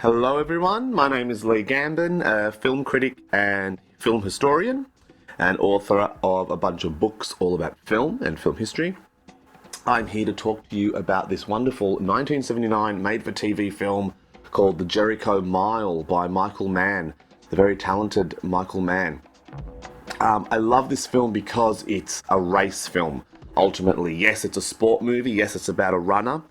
Hello everyone, my name is Lee Gambin, a film critic and film historian and author of a bunch of books all about film and film history. I'm here to talk to you about this wonderful 1979 made-for-TV film called The Jericho Mile by Michael Mann, the very talented Michael Mann. I love this film because it's a race film, ultimately. Yes, it's a sport movie, yes, it's about a runner.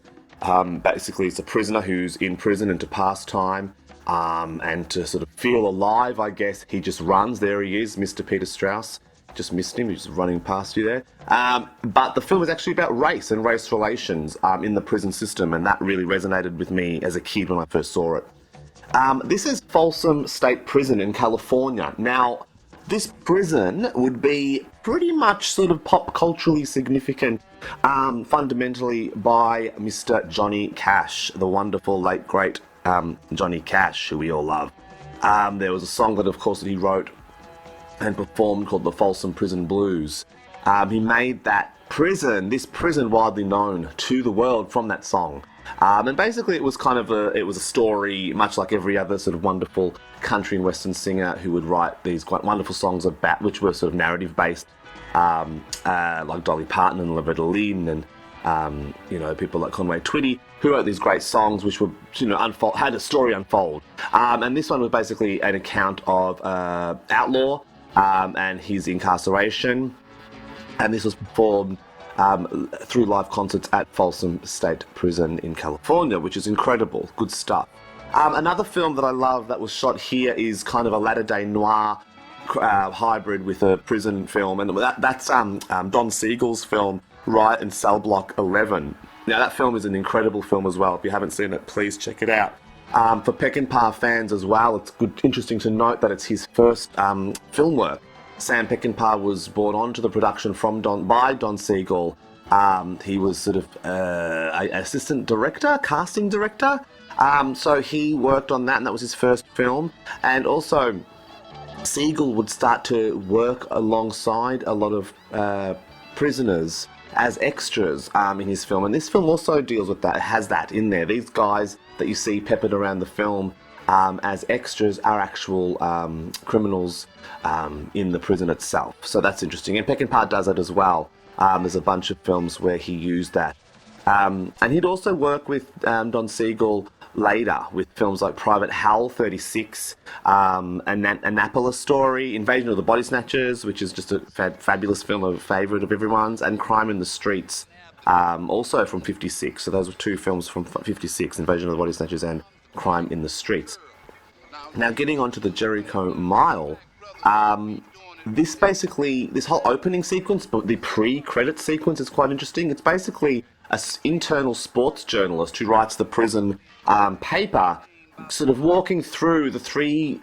Basically, it's a prisoner who's in prison and to pass time and to sort of feel alive, I guess. He just runs. There he is, Mr. Peter Strauss. Just missed him. He's just running past you there. But the film is actually about race and race relations in the prison system, and that really resonated with me as a kid when I first saw it. This is Folsom State Prison in California. Now, this prison would be pretty much sort of pop culturally significant, fundamentally by Mr. Johnny Cash, the wonderful late great Johnny Cash, who we all love. There was a song that, of course, that he wrote and performed called the Folsom Prison Blues. He made this prison widely known to the world from that song. And basically it was a story, much like every other sort of wonderful country and western singer who would write these quite wonderful songs about, which were sort of narrative based, like Dolly Parton and Loretta Lynn and, people like Conway Twitty, who wrote these great songs which were, had a story unfold. And this one was basically an account of Outlaw and his incarceration. And this was performed through live concerts at Folsom State Prison in California, which is incredible. Good stuff. Another film that I love that was shot here is kind of a latter-day noir hybrid with a prison film, and that's Don Siegel's film, Riot in Cell Block 11. Now, that film is an incredible film as well. If you haven't seen it, please check it out. For Peckinpah fans as well, it's interesting to note that it's his first film work. Sam Peckinpah was brought onto the production by Don Siegel. He was sort of an assistant director, casting director. So he worked on that, and that was his first film. And also, Siegel would start to work alongside a lot of prisoners as extras in his film. And this film also deals with that, it has that in there. These guys that you see peppered around the film as extras are actual criminals in the prison itself. So that's interesting. And Peckinpah does it as well. There's a bunch of films where he used that. And he'd also work with Don Siegel later with films like Private Hal 36, Annapolis Story, Invasion of the Body Snatchers, which is just a fabulous film, a favourite of everyone's, and Crime in the Streets, also from 56. So those were two films from 56, Invasion of the Body Snatchers and Crime in the Streets. Now, getting on to the Jericho Mile, this whole opening sequence, but the pre-credit sequence is quite interesting. It's basically an internal sports journalist who writes the prison paper, sort of walking through the three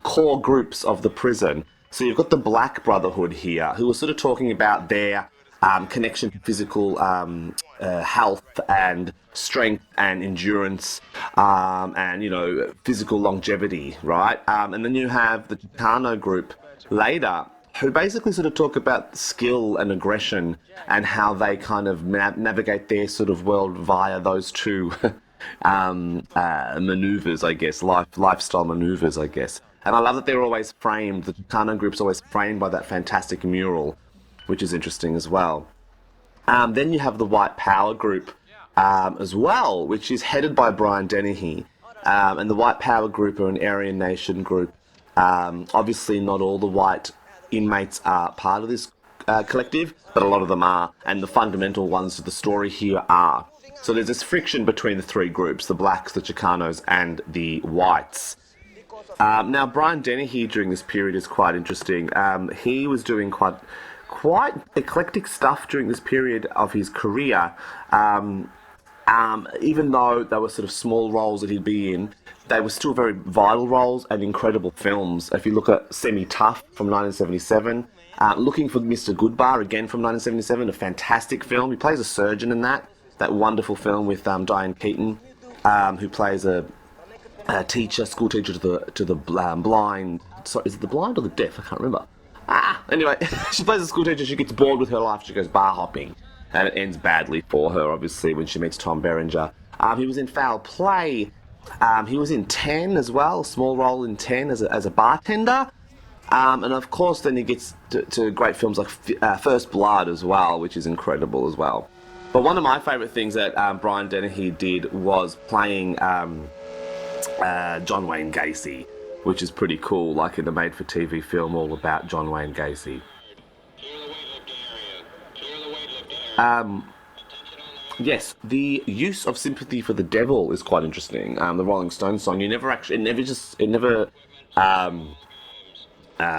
core groups of the prison. So you've got the Black Brotherhood here, who are sort of talking about their connection to physical health and strength and endurance and, physical longevity, right? And then you have the Chicano group later, who basically sort of talk about skill and aggression and how they kind of navigate their sort of world via those two maneuvers, I guess, lifestyle maneuvers, I guess. And I love that they're always framed, the Chicano group's always framed by that fantastic mural, which is interesting as well. Then you have the White Power group as well, which is headed by Brian Dennehy. And the White Power group are an Aryan Nation group. Obviously, not all the white inmates are part of this collective, but a lot of them are, and the fundamental ones of the story here are. So there's this friction between the three groups, the blacks, the Chicanos, and the whites. Now, Brian Dennehy during this period is quite interesting. He was doing quite eclectic stuff during this period of his career. Even though they were sort of small roles that he'd be in, they were still very vital roles and incredible films. If you look at Semi-Tough from 1977, Looking for Mr. Goodbar, again from 1977, a fantastic film. He plays a surgeon in that wonderful film with Diane Keaton, who plays a school teacher to the blind. Sorry, is it the blind or the deaf? I can't remember. Anyway, she plays a school teacher. She gets bored with her life. She goes bar hopping, and it ends badly for her, obviously, when she meets Tom Berenger. He was in Foul Play, He was in 10 as well, a small role in 10 as a bartender. And of course, then he gets to great films like First Blood as well, which is incredible as well. But one of my favourite things that Brian Dennehy did was playing John Wayne Gacy, which is pretty cool, like in a made-for-TV film all about John Wayne Gacy. Yes, the use of "Sympathy for the Devil" is quite interesting. The Rolling Stones song, it never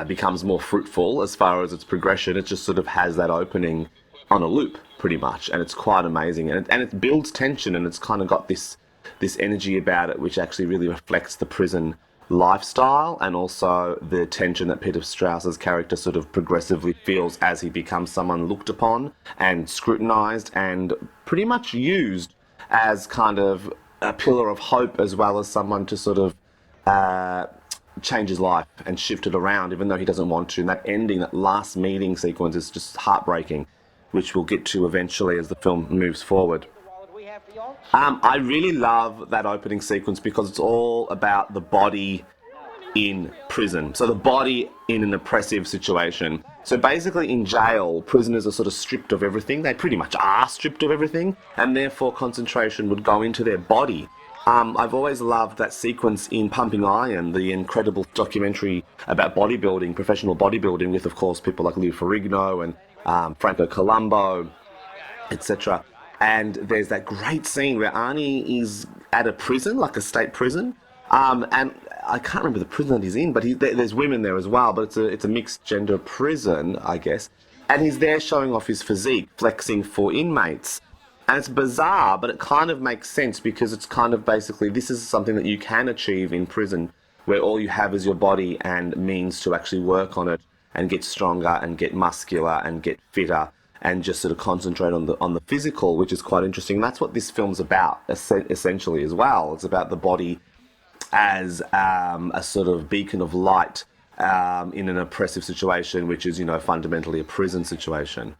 becomes more fruitful as far as its progression. It just sort of has that opening on a loop, pretty much, and it's quite amazing. And it builds tension, and it's kind of got this energy about it, which actually really reflects the prison lifestyle and also the tension that Peter Strauss's character sort of progressively feels as he becomes someone looked upon and scrutinised and pretty much used as kind of a pillar of hope, as well as someone to sort of change his life and shift it around, even though he doesn't want to. And that ending, that last meeting sequence, is just heartbreaking, which we'll get to eventually as the film moves forward. I really love that opening sequence because it's all about the body in prison. So the body in an oppressive situation. So basically in jail, prisoners are sort of stripped of everything. They pretty much are stripped of everything, and therefore concentration would go into their body. I've always loved that sequence in Pumping Iron, the incredible documentary about bodybuilding, professional bodybuilding, with of course people like Lou Ferrigno and Franco Columbo, etc. And there's that great scene where Arnie is at a prison, like a state prison, and I can't remember the prison that he's in, but there's women there as well, but it's a mixed gender prison, I guess, and he's there showing off his physique, flexing for inmates. And it's bizarre, but it kind of makes sense because it's kind of basically, this is something that you can achieve in prison, where all you have is your body and means to actually work on it and get stronger and get muscular and get fitter, and just sort of concentrate on the physical, which is quite interesting. And that's what this film's about, essentially, as well. It's about the body as a sort of beacon of light in an oppressive situation, which is, fundamentally a prison situation.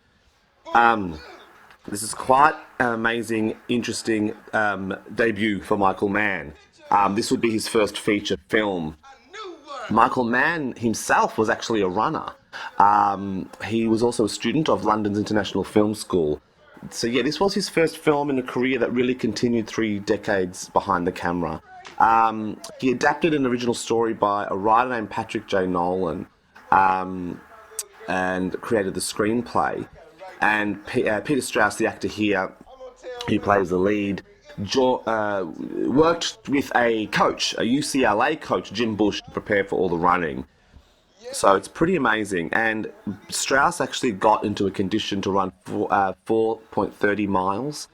This is quite an amazing, interesting debut for Michael Mann. This would be his first feature film. Michael Mann himself was actually a runner. He was also a student of London's International Film School. So yeah, this was his first film in a career that really continued 3 decades behind the camera. He adapted an original story by a writer named Patrick J. Nolan and created the screenplay. And Peter Strauss, the actor here, who plays the lead, worked with a coach, a UCLA coach, Jim Bush, to prepare for all the running. So it's pretty amazing. And Strauss actually got into a condition to run 4.30 miles,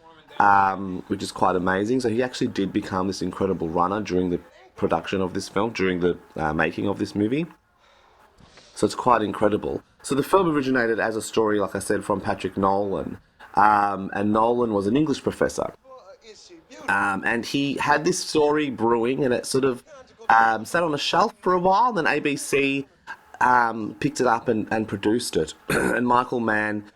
which is quite amazing. So he actually did become this incredible runner during the production of this film, during the making of this movie. So it's quite incredible. So the film originated as a story, like I said, from Patrick Nolan. And Nolan was an English professor. And he had this story brewing, and it sort of sat on a shelf for a while. Then ABC picked it up and produced it. And Michael Mann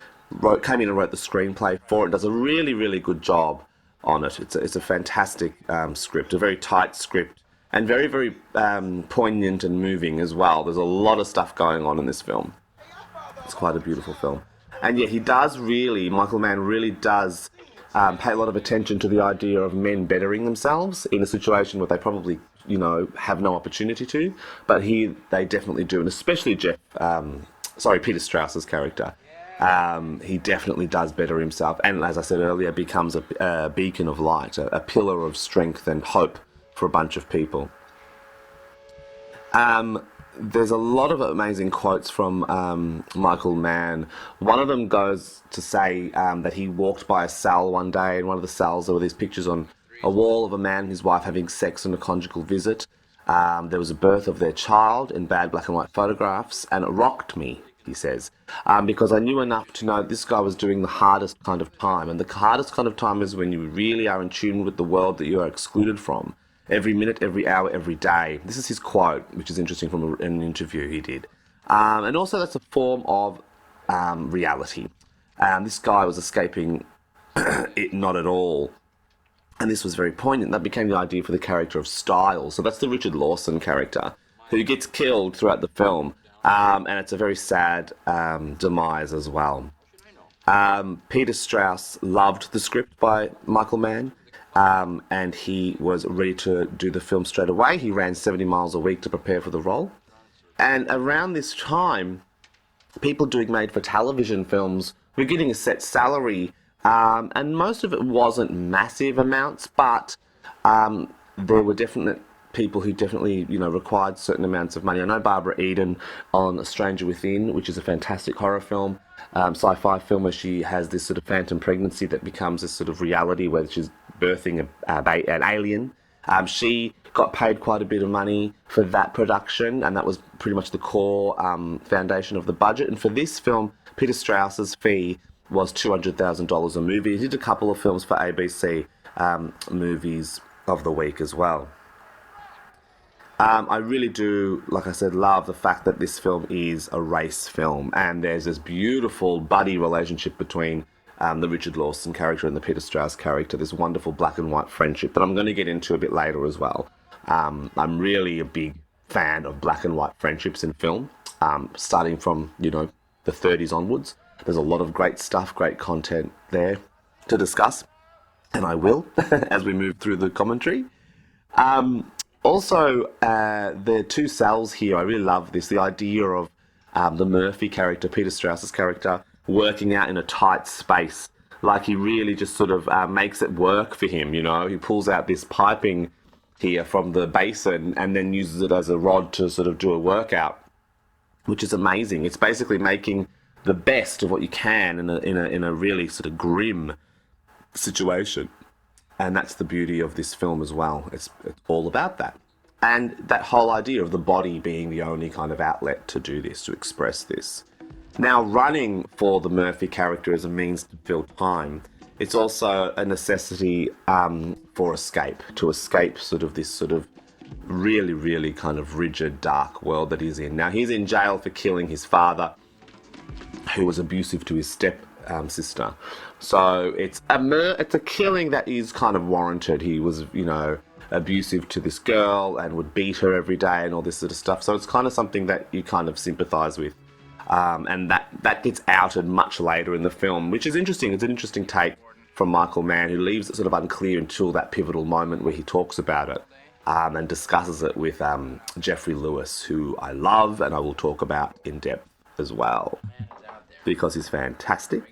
came in and wrote the screenplay for it. Does a really, really good job on it. It's a fantastic script, a very tight script, and very, very poignant and moving as well. There's a lot of stuff going on in this film. It's quite a beautiful film. And yeah, Michael Mann really does pay a lot of attention to the idea of men bettering themselves in a situation where they probably, have no opportunity to. But here they definitely do, and especially Peter Strauss's character. He definitely does better himself, and as I said earlier, becomes a beacon of light, a pillar of strength and hope for a bunch of people. There's a lot of amazing quotes from Michael Mann. One of them goes to say that he walked by a cell one day, and one of the cells, there were these pictures on a wall of a man and his wife having sex on a conjugal visit. There was a birth of their child in bad black and white photographs, and it rocked me, he says, because I knew enough to know this guy was doing the hardest kind of time. And the hardest kind of time is when you really are in tune with the world that you are excluded from. Every minute, every hour, every day. This is his quote, which is interesting from an interview he did. And also that's a form of reality. This guy was escaping it not at all. And this was very poignant. That became the idea for the character of Style. So that's the Richard Lawson character who gets killed throughout the film. And it's a very sad demise as well. Peter Strauss loved the script by Michael Mann, and he was ready to do the film straight away. He ran 70 miles a week to prepare for the role. And around this time, people doing made-for-television films were getting a set salary, and most of it wasn't massive amounts, but there were definite people who definitely, required certain amounts of money. I know Barbara Eden on A Stranger Within, which is a fantastic horror film, sci-fi film where she has this sort of phantom pregnancy that becomes this sort of reality where she's birthing an alien. She got paid quite a bit of money for that production, and that was pretty much the core foundation of the budget. And for this film, Peter Strauss's fee was $200,000 a movie. He did a couple of films for ABC Movies of the Week as well. I really do, like I said, love the fact that this film is a race film, and there's this beautiful buddy relationship between the Richard Lawson character and the Peter Strauss character, this wonderful black and white friendship that I'm going to get into a bit later as well. I'm really a big fan of black and white friendships in film, starting from, the 30s onwards. There's a lot of great stuff, great content there to discuss, and I will as we move through the commentary. Also, the two cells here, I really love this, the idea of the Murphy character, Peter Strauss's character, working out in a tight space. Like he really just sort of makes it work for him, He pulls out this piping here from the basin and then uses it as a rod to sort of do a workout, which is amazing. It's basically making the best of what you can in a really sort of grim situation. And that's the beauty of this film as well. It's all about that. And that whole idea of the body being the only kind of outlet to do this, to express this. Now, running for the Murphy character as a means to fill time, it's also a necessity for escape, to escape sort of this sort of really, really kind of rigid, dark world that he's in. Now, he's in jail for killing his father, who was abusive to his sister. So it's a killing that is kind of warranted. He was, abusive to this girl and would beat her every day and all this sort of stuff. So it's kind of something that you kind of sympathise with. And that gets outed much later in the film, which is interesting. It's an interesting take from Michael Mann, who leaves it sort of unclear until that pivotal moment where he talks about it and discusses it with Geoffrey Lewis, who I love and I will talk about in depth as well, because he's fantastic.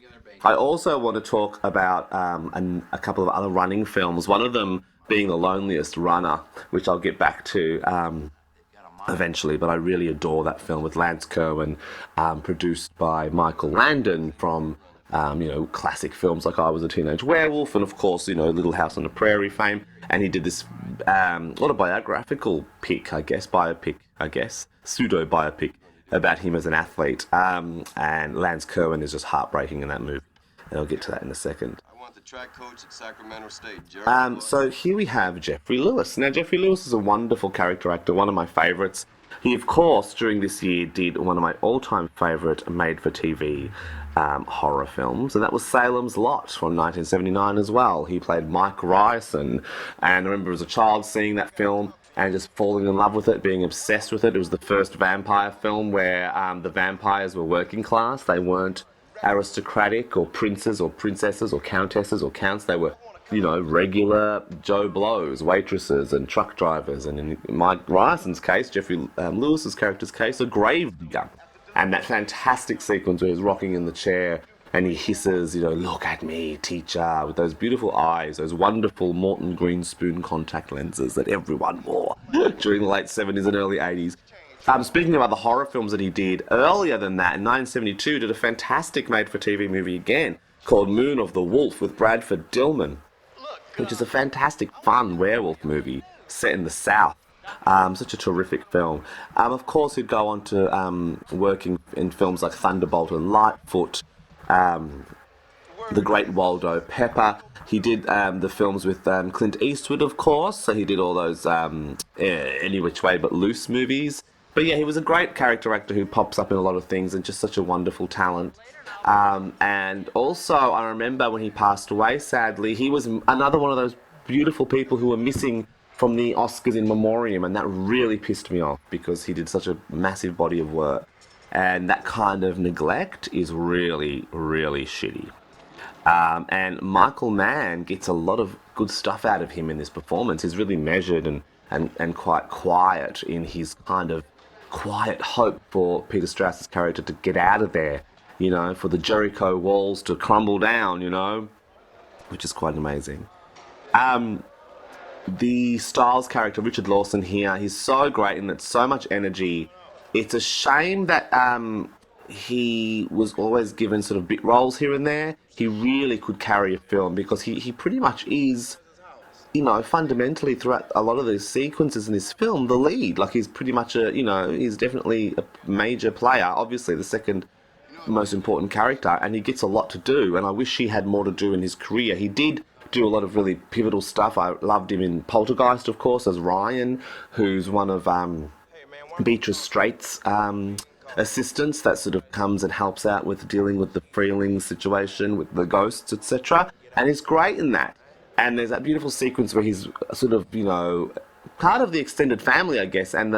I also want to talk about a couple of other running films, one of them being The Loneliest Runner, which I'll get back to eventually, but I really adore that film with Lance Kerwin, produced by Michael Landon from, classic films like I Was a Teenage Werewolf and, of course, Little House on the Prairie fame. And he did this autobiographical pseudo-biopic about him as an athlete. And Lance Kerwin is just heartbreaking in that movie. And I'll get to that in a second. I want the track coach at Sacramento State, Jericho. So here we have Geoffrey Lewis. Now, Geoffrey Lewis is a wonderful character actor, one of my favourites. He, of course, during this year did one of my all-time favourite made-for-TV horror films, and that was Salem's Lot from 1979 as well. He played Mike Ryerson, and I remember as a child seeing that film and just falling in love with it, being obsessed with it. It was the first vampire film where the vampires were working class. They weren't aristocratic or princes or princesses or countesses or counts. They were, regular Joe Blows, waitresses and truck drivers. And in Mike Ryerson's case, Geoffrey Lewis's character's case, a grave digger. And that fantastic sequence where he's rocking in the chair and he hisses, "Look at me, teacher," with those beautiful eyes, those wonderful Morton Greenspoon contact lenses that everyone wore during the late 70s and early 80s. Speaking of other horror films that he did, earlier than that, in 1972, did a fantastic made-for-TV movie again called Moon of the Wolf with Bradford Dillman, which is a fantastic, fun werewolf movie set in the South. Such a terrific film. Of course, he'd go on to working in films like Thunderbolt and Lightfoot, The Great Waldo Pepper. He did the films with Clint Eastwood, of course, so he did all those Any Which Way But Loose movies. But yeah, he was a great character actor who pops up in a lot of things and just such a wonderful talent. And also, I remember when he passed away, sadly, he was another one of those beautiful people who were missing from the Oscars in memoriam, and that really pissed me off because he did such a massive body of work. And that kind of neglect is really, really shitty. And Michael Mann gets a lot of good stuff out of him in this performance. He's really measured and quite quiet in his kind of quiet hope for Peter Strauss's character to get out of there, you know, for the Jericho walls to crumble down, you know, which is quite amazing. The Styles character, Richard Lawson here, he's so great and it's so much energy. It's a shame that he was always given sort of bit roles here and there. He really could carry a film because he pretty much is, you know, fundamentally throughout a lot of these sequences in this film, the lead. Like, he's pretty much he's definitely a major player, obviously the second most important character, and he gets a lot to do, and I wish he had more to do in his career. He did do a lot of really pivotal stuff. I loved him in Poltergeist, of course, as Ryan, who's one of Beatrice Straight's assistants that sort of comes and helps out with dealing with the Freeling situation, with the ghosts, etc. And he's great in that. And there's that beautiful sequence where he's sort of, you know, part of the extended family, I guess, and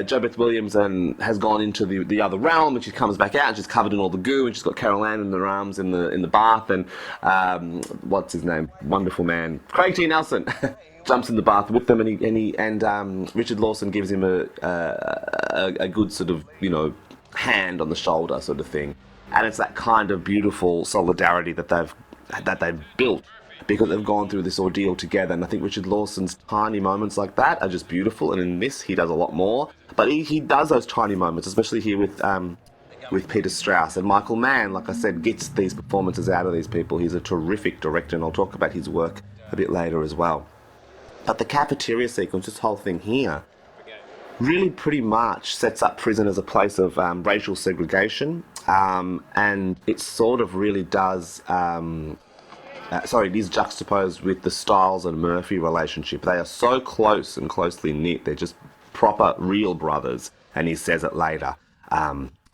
Jo Beth Williams has gone into the other realm, and she comes back out and she's covered in all the goo, and she's got Carol Ann in her arms in the bath, and what's his name, wonderful man, Craig T. Nelson jumps in the bath with them, and Richard Lawson gives him a good sort of, you know, hand on the shoulder sort of thing, and it's that kind of beautiful solidarity that they've built because they've gone through this ordeal together. And I think Richard Lawson's tiny moments like that are just beautiful, and in this he does a lot more, but he does those tiny moments, especially here with Peter Strauss. And Michael Mann, like I said, gets these performances out of these people. He's a terrific director, and I'll talk about his work a bit later as well. But the cafeteria sequence, this whole thing here, really pretty much sets up prison as a place of racial segregation, and it sort of really does it is juxtaposed with the Styles and Murphy relationship. They are so close and closely knit. They're just proper, real brothers. And he says it later.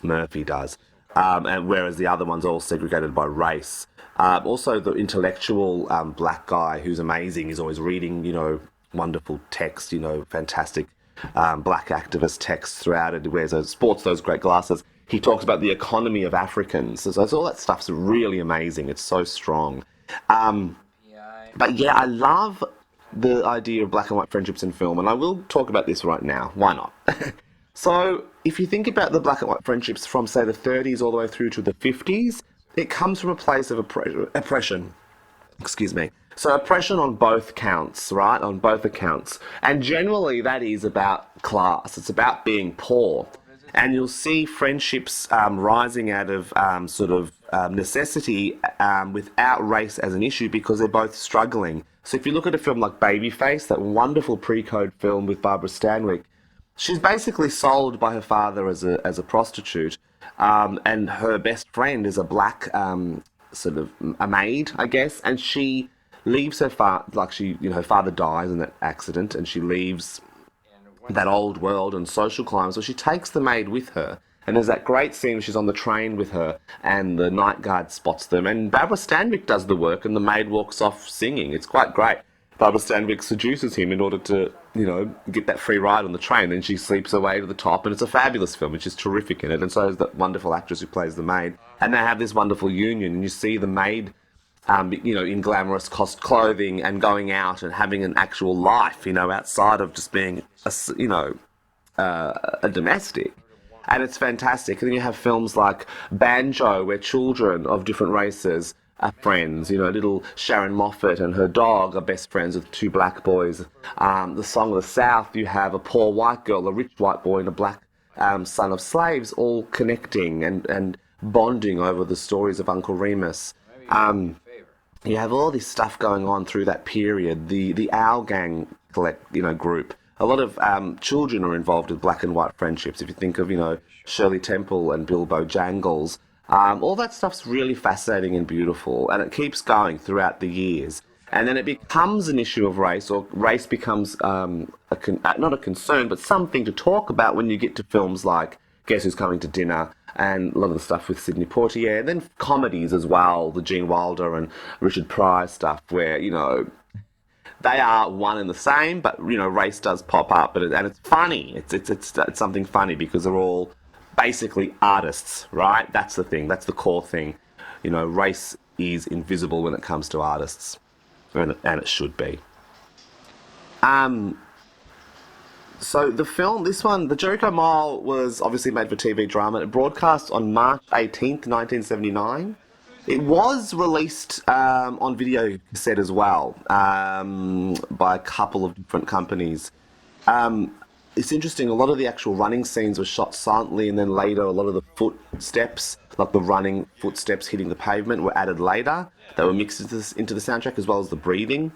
Murphy does. And whereas the other one's all segregated by race. Also, the intellectual black guy who's amazing is always reading, you know, wonderful text, you know, fantastic black activist texts throughout it. He sports those great glasses. He talks about the economy of Africans. So all that stuff's really amazing. It's so strong. But yeah, I love the idea of black and white friendships in film, and I will talk about this right now. Why not? So, if you think about the black and white friendships from, say, the 30s all the way through to the 50s, it comes from a place of oppression. Excuse me. So, oppression on both counts, right? On both accounts. And generally, that is about class. It's about being poor. And you'll see friendships rising out of necessity without race as an issue because they're both struggling. So if you look at a film like Babyface, that wonderful pre-code film with Barbara Stanwyck, she's basically sold by her father as a prostitute, and her best friend is a black a maid, I guess, and she leaves her father, her father dies in that accident, and she leaves that old world and social climate, so she takes the maid with her, and there's that great scene where she's on the train with her and the night guard spots them, and Barbara Stanwyck does the work and the maid walks off singing. It's quite great. Barbara Stanwyck seduces him in order to, you know, get that free ride on the train, then she sleeps her way to the top, and it's a fabulous film, which is terrific in it, and so is that wonderful actress who plays the maid, and they have this wonderful union, and you see the maid in glamorous clothing and going out and having an actual life, you know, outside of just being, a domestic. And it's fantastic. And then you have films like Banjo, where children of different races are friends. You know, little Sharon Moffat and her dog are best friends with two black boys. The Song of the South, you have a poor white girl, a rich white boy, and a black son of slaves all connecting and bonding over the stories of Uncle Remus. You have all this stuff going on through that period. The Owl Gang group. A lot of children are involved in black and white friendships. If you think of, you know, Shirley Temple and Bilbo Jangles, all that stuff's really fascinating and beautiful, and it keeps going throughout the years. And then it becomes an issue of race, or race becomes not a concern, but something to talk about when you get to films like Guess Who's Coming to Dinner, and a lot of the stuff with Sidney Poitier, and then comedies as well, the Gene Wilder and Richard Pryor stuff, where, they are one and the same, but, race does pop up, and it's funny. It's something funny because they're all basically artists, right? That's the thing. That's the core thing. Race is invisible when it comes to artists, and it should be. So the film, this one, The Jericho Mile, was obviously made for TV drama. It broadcast on March 18th, 1979. It was released on video cassette as well, by a couple of different companies. It's interesting, a lot of the actual running scenes were shot silently, and then later a lot of the footsteps, like the running footsteps hitting the pavement, were added later. They were mixed into the soundtrack, as well as the breathing.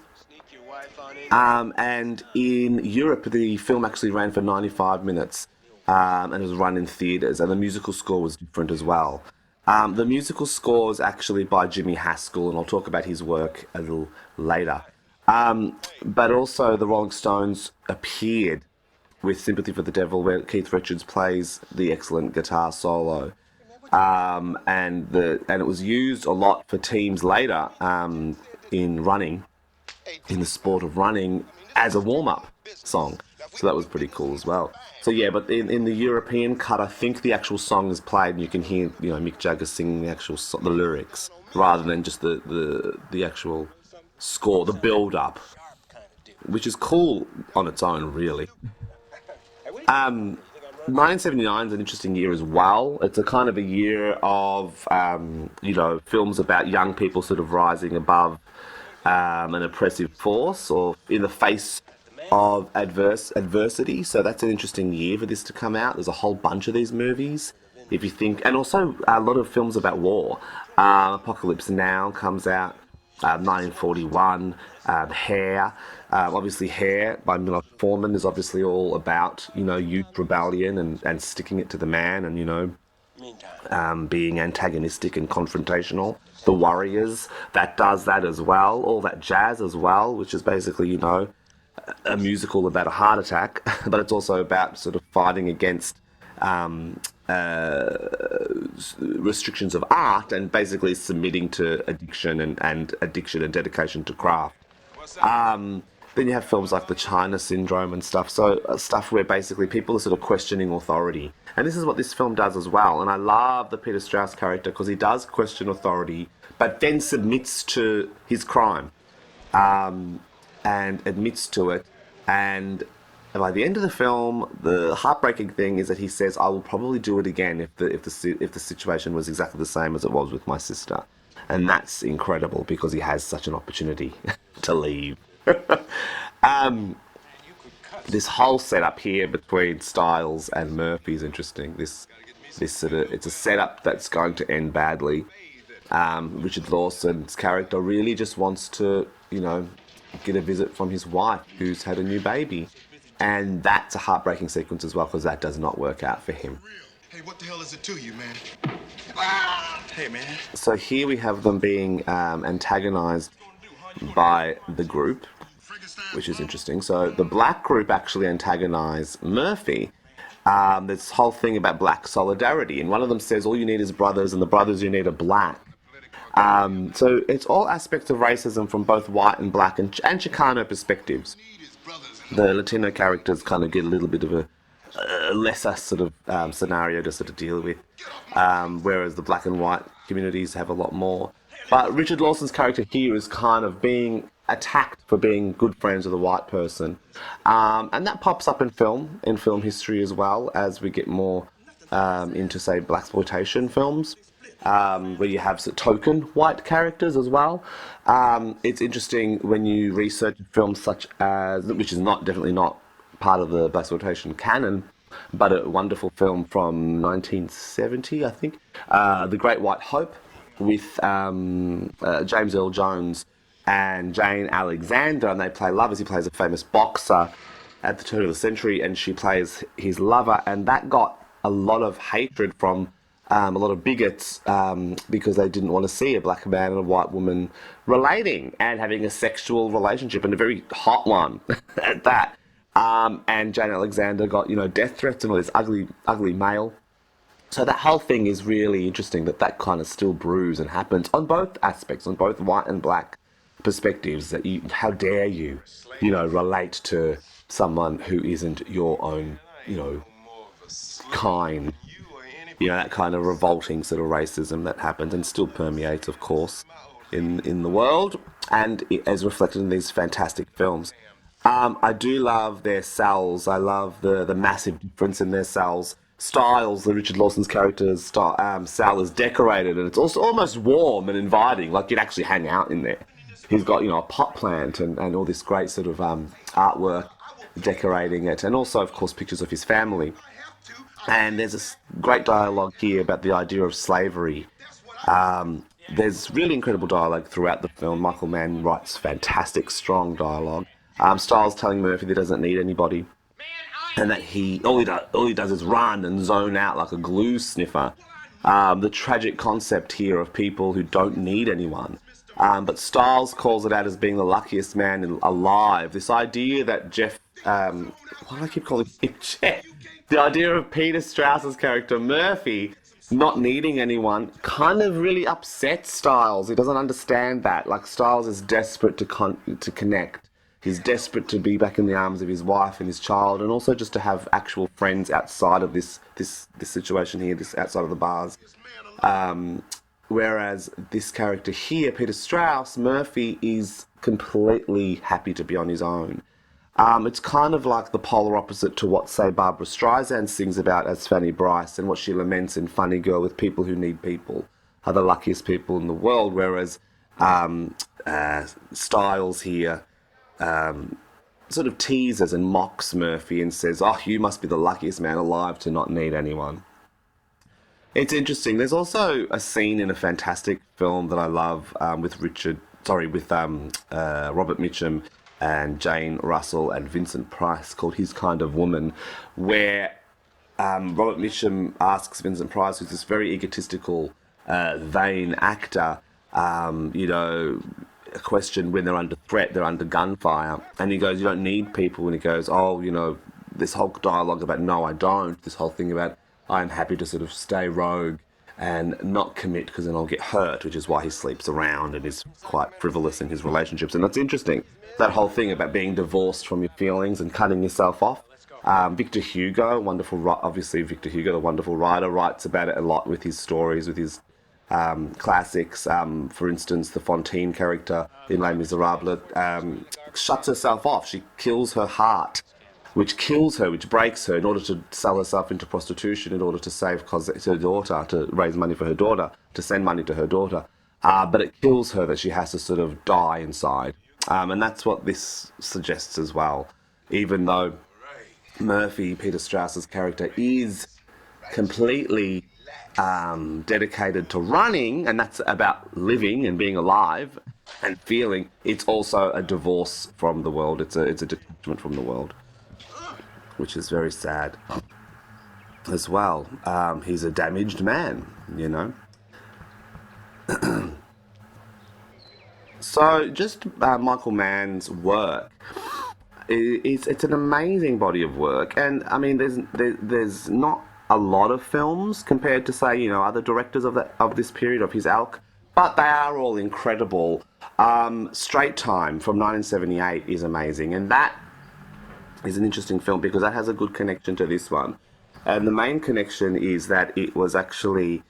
And in Europe, the film actually ran for 95 minutes, and it was run in theatres, and the musical score was different as well. The musical score is actually by Jimmy Haskell, and I'll talk about his work a little later. But also the Rolling Stones appeared with Sympathy for the Devil, where Keith Richards plays the excellent guitar solo. And it was used a lot for teams later in running, in the sport of running, as a warm-up song. So that was pretty cool as well. So yeah, but in the European cut, I think the actual song is played and you can hear, Mick Jagger singing the actual the lyrics, rather than just the actual score, the build-up, which is cool on its own, really. 1979 is an interesting year as well. It's a kind of a year of, films about young people sort of rising above an oppressive force, or in the face of adversity. So that's an interesting year for this to come out. There's a whole bunch of these movies, if you think, and also a lot of films about war. Apocalypse Now comes out, 1941. Hair, obviously Hair by Milos Forman is obviously all about, youth rebellion and sticking it to the man, and being antagonistic and confrontational. The Warriors, that does that as well. All that jazz as well, which is basically, a musical about a heart attack, but it's also about sort of fighting against restrictions of art, and basically submitting to addiction and addiction and dedication to craft. Then you have films like The China Syndrome and stuff, so stuff where basically people are sort of questioning authority. And this is what this film does as well. And I love the Peter Strauss character because he does question authority, but then submits to his crime, and admits to it. And by the end of the film, the heartbreaking thing is that he says, "I will probably do it again if the situation was exactly the same as it was with my sister." And that's incredible because he has such an opportunity to leave. This whole setup here between Styles and Murphy is interesting. This sort of, it's a setup that's going to end badly. Richard Lawson's character really just wants to, get a visit from his wife who's had a new baby. And that's a heartbreaking sequence as well, because that does not work out for him. Hey, what the hell is it to you, man? Hey, man. So here we have them being antagonized by the group, which is interesting. So the black group actually antagonize Murphy. There's this whole thing about black solidarity, and one of them says all you need is brothers, and the brothers you need are black. So it's all aspects of racism from both white and black and Chicano perspectives. The Latino characters kind of get a little bit of a lesser sort of scenario to sort of deal with, whereas the black and white communities have a lot more. But Richard Lawson's character here is kind of being attacked for being good friends with a white person, and that pops up in film history as well, as we get more into, say, blaxploitation films, where you have token white characters as well. It's interesting when you research films such as, which is definitely not part of the blaxploitation canon, but a wonderful film from 1970, I think, The Great White Hope, with James Earl Jones and Jane Alexander, and they play lovers. He plays a famous boxer at the turn of the century, and she plays his lover, and that got a lot of hatred from a lot of bigots, because they didn't want to see a black man and a white woman relating and having a sexual relationship, and a very hot one at that. And Jane Alexander got, death threats and all this ugly male So that whole thing is really interesting that kind of still brews and happens on both aspects, on both white and black perspectives. That how dare you, relate to someone who isn't your own, kind. That kind of revolting sort of racism that happens and still permeates, of course, in the world, and as reflected in these fantastic films. I do love their cells. I love the massive difference in their cells. Styles, the Richard Lawson's character's cell is decorated, and it's also almost warm and inviting, like you'd actually hang out in there. He's got, a pot plant and all this great sort of artwork decorating it, and also, of course, pictures of his family. And there's a great dialogue here about the idea of slavery. There's really incredible dialogue throughout the film. Michael Mann writes fantastic, strong dialogue. Styles telling Murphy that he doesn't need anybody, and that all he does is run and zone out like a glue sniffer. The tragic concept here of people who don't need anyone. But Styles calls it out as being the luckiest man alive. This idea that Jeff... why do I keep calling him Jeff? The idea of Peter Strauss's character, Murphy, not needing anyone kind of really upsets Styles. He doesn't understand that. Like, Styles is desperate to connect. He's desperate to be back in the arms of his wife and his child, and also just to have actual friends outside of this situation here, this outside of the bars. Whereas this character here, Peter Strauss, Murphy, is completely happy to be on his own. It's kind of like the polar opposite to what, say, Barbra Streisand sings about as Fanny Bryce, and what she laments in Funny Girl with people who need people are the luckiest people in the world, whereas Styles here sort of teases and mocks Murphy and says, "Oh, you must be the luckiest man alive to not need anyone." It's interesting. There's also a scene in a fantastic film that I love with Robert Mitchum and Jane Russell and Vincent Price, called His Kind of Woman, where Robert Mitchum asks Vincent Price, who's this very egotistical, vain actor, a question when they're under threat, they're under gunfire, and he goes, "You don't need people," and he goes, "Oh, this whole dialogue about no, I don't, this whole thing about I'm happy to sort of stay rogue and not commit because then I'll get hurt," which is why he sleeps around and is quite frivolous in his relationships. And that's interesting, that whole thing about being divorced from your feelings and cutting yourself off. Victor Hugo, the wonderful writer, writes about it a lot with his stories, with his classics. For instance, the Fontaine character in Les Miserables shuts herself off. She kills her heart, which breaks her, in order to sell herself into prostitution, in order to save her daughter, to raise money for her daughter, to send money to her daughter. But it kills her that she has to sort of die inside. And that's what this suggests as well. Even though Murphy, Peter Strauss's character, is completely dedicated to running, and that's about living and being alive and feeling, it's also a divorce from the world. It's a detachment from the world, which is very sad as well. He's a damaged man, So just Michael Mann's work, it's an amazing body of work, and I mean there's not a lot of films compared to, say, other directors of this period, of his ilk, but they are all incredible. Straight Time from 1978 is amazing, and that is an interesting film because that has a good connection to this one. And the main connection is that it was actually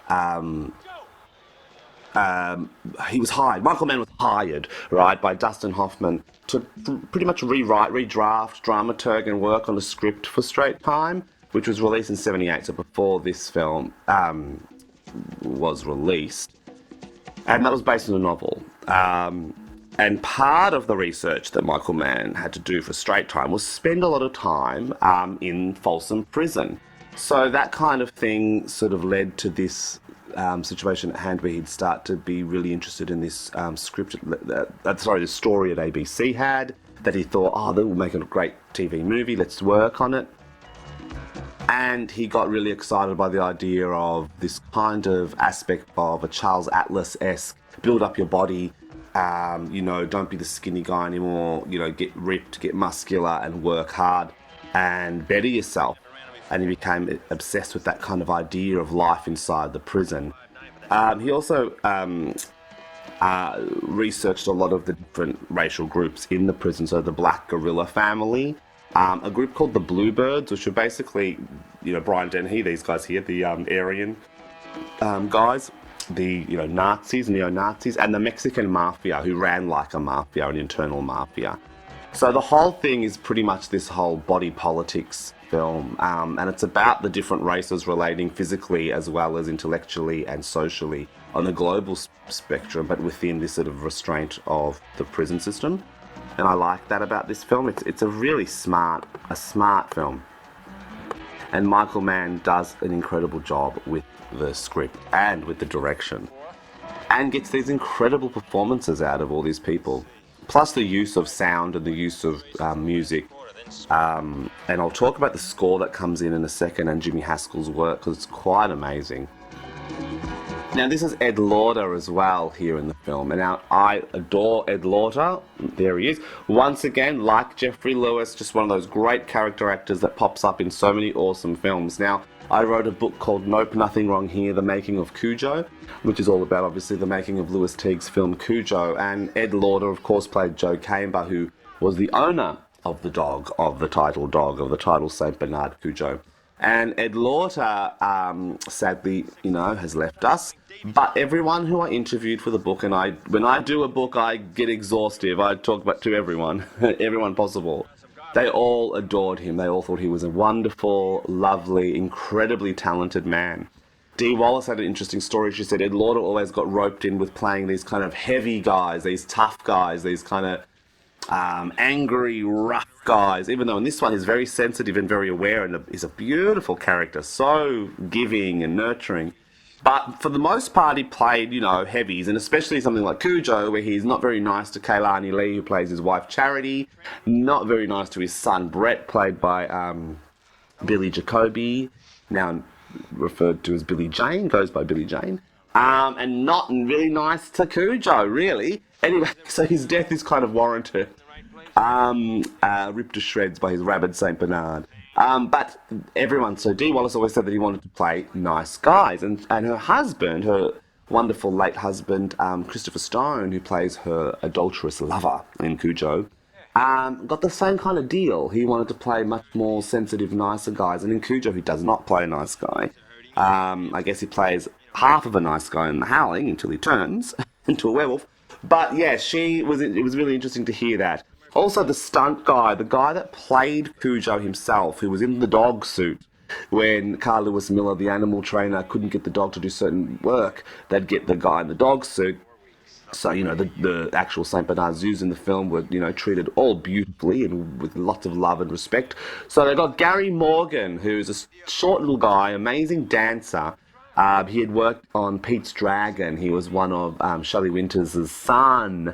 Michael Mann was hired, right, by Dustin Hoffman to pretty much rewrite, redraft, dramaturg and work on a script for Straight Time, which was released in 78, so before this film was released. And that was based on a novel. And part of the research that Michael Mann had to do for Straight Time was spend a lot of time in Folsom Prison. So that kind of thing sort of led to this situation at hand where he'd start to be really interested in this this story that ABC had, that he thought, that will make a great TV movie, let's work on it. And he got really excited by the idea of this kind of aspect of a Charles Atlas-esque, build up your body, don't be the skinny guy anymore, get ripped, get muscular and work hard and better yourself. and he became obsessed with that kind of idea of life inside the prison. He also researched a lot of the different racial groups in the prison, so the black gorilla family, a group called the Bluebirds, which are basically, Brian Dennehy, these guys here, the Aryan guys, the Nazis, neo-Nazis, and the Mexican mafia, who ran like a mafia, an internal mafia. So the whole thing is pretty much this whole body politics film, and it's about the different races relating physically as well as intellectually and socially on a global spectrum, but within this sort of restraint of the prison system. And I like that about this film. It's a really smart film. And Michael Mann does an incredible job with the script and with the direction, and gets these incredible performances out of all these people, plus the use of sound and the use of music. And I'll talk about the score that comes in a second, and Jimmy Haskell's work, because it's quite amazing. Now, this is Ed Lauder as well here in the film, and now I adore Ed Lauder. There he is. Once again, like Jeffrey Lewis, just one of those great character actors that pops up in so many awesome films. Now, I wrote a book called Nope, Nothing Wrong Here, The Making of Cujo, which is all about, obviously, the making of Louis Teague's film Cujo, and Ed Lauder, of course, played Joe Camber, who was the owner of the title Saint Bernard Cujo. And Ed Lauder, sadly, has left us. But everyone who I interviewed for the book, and when I do a book, I get exhaustive. I talk to everyone, everyone possible. They all adored him. They all thought he was a wonderful, lovely, incredibly talented man. Dee Wallace had an interesting story. She said Ed Lauder always got roped in with playing these kind of heavy guys, these tough guys, these kind of angry, rough guys, even though in this one he's very sensitive and very aware, and he's a beautiful character, so giving and nurturing. But for the most part, he played, heavies, and especially something like Cujo, where he's not very nice to Kaylani Lee, who plays his wife Charity, not very nice to his son Brett, played by Billy Jacoby, now referred to as Billy Jane, goes by Billy Jane, and not really nice to Cujo, really. Anyway, so his death is kind of warranted, ripped to shreds by his rabid Saint Bernard. But everyone, so Dee Wallace always said that he wanted to play nice guys, and her husband, her wonderful late husband, Christopher Stone, who plays her adulterous lover in Cujo, got the same kind of deal. He wanted to play much more sensitive, nicer guys, and in Cujo he does not play a nice guy. I guess he plays half of a nice guy in The Howling until he turns into a werewolf. But yeah, it was really interesting to hear that. Also, the stunt guy, the guy that played Cujo himself, who was in the dog suit, when Carl Lewis Miller, the animal trainer, couldn't get the dog to do certain work, they'd get the guy in the dog suit. So, the actual St. Bernard zoos in the film were, treated all beautifully and with lots of love and respect. So they got Gary Morgan, who's a short little guy, amazing dancer. He had worked on Pete's Dragon. He was one of Shelley Winters' sons,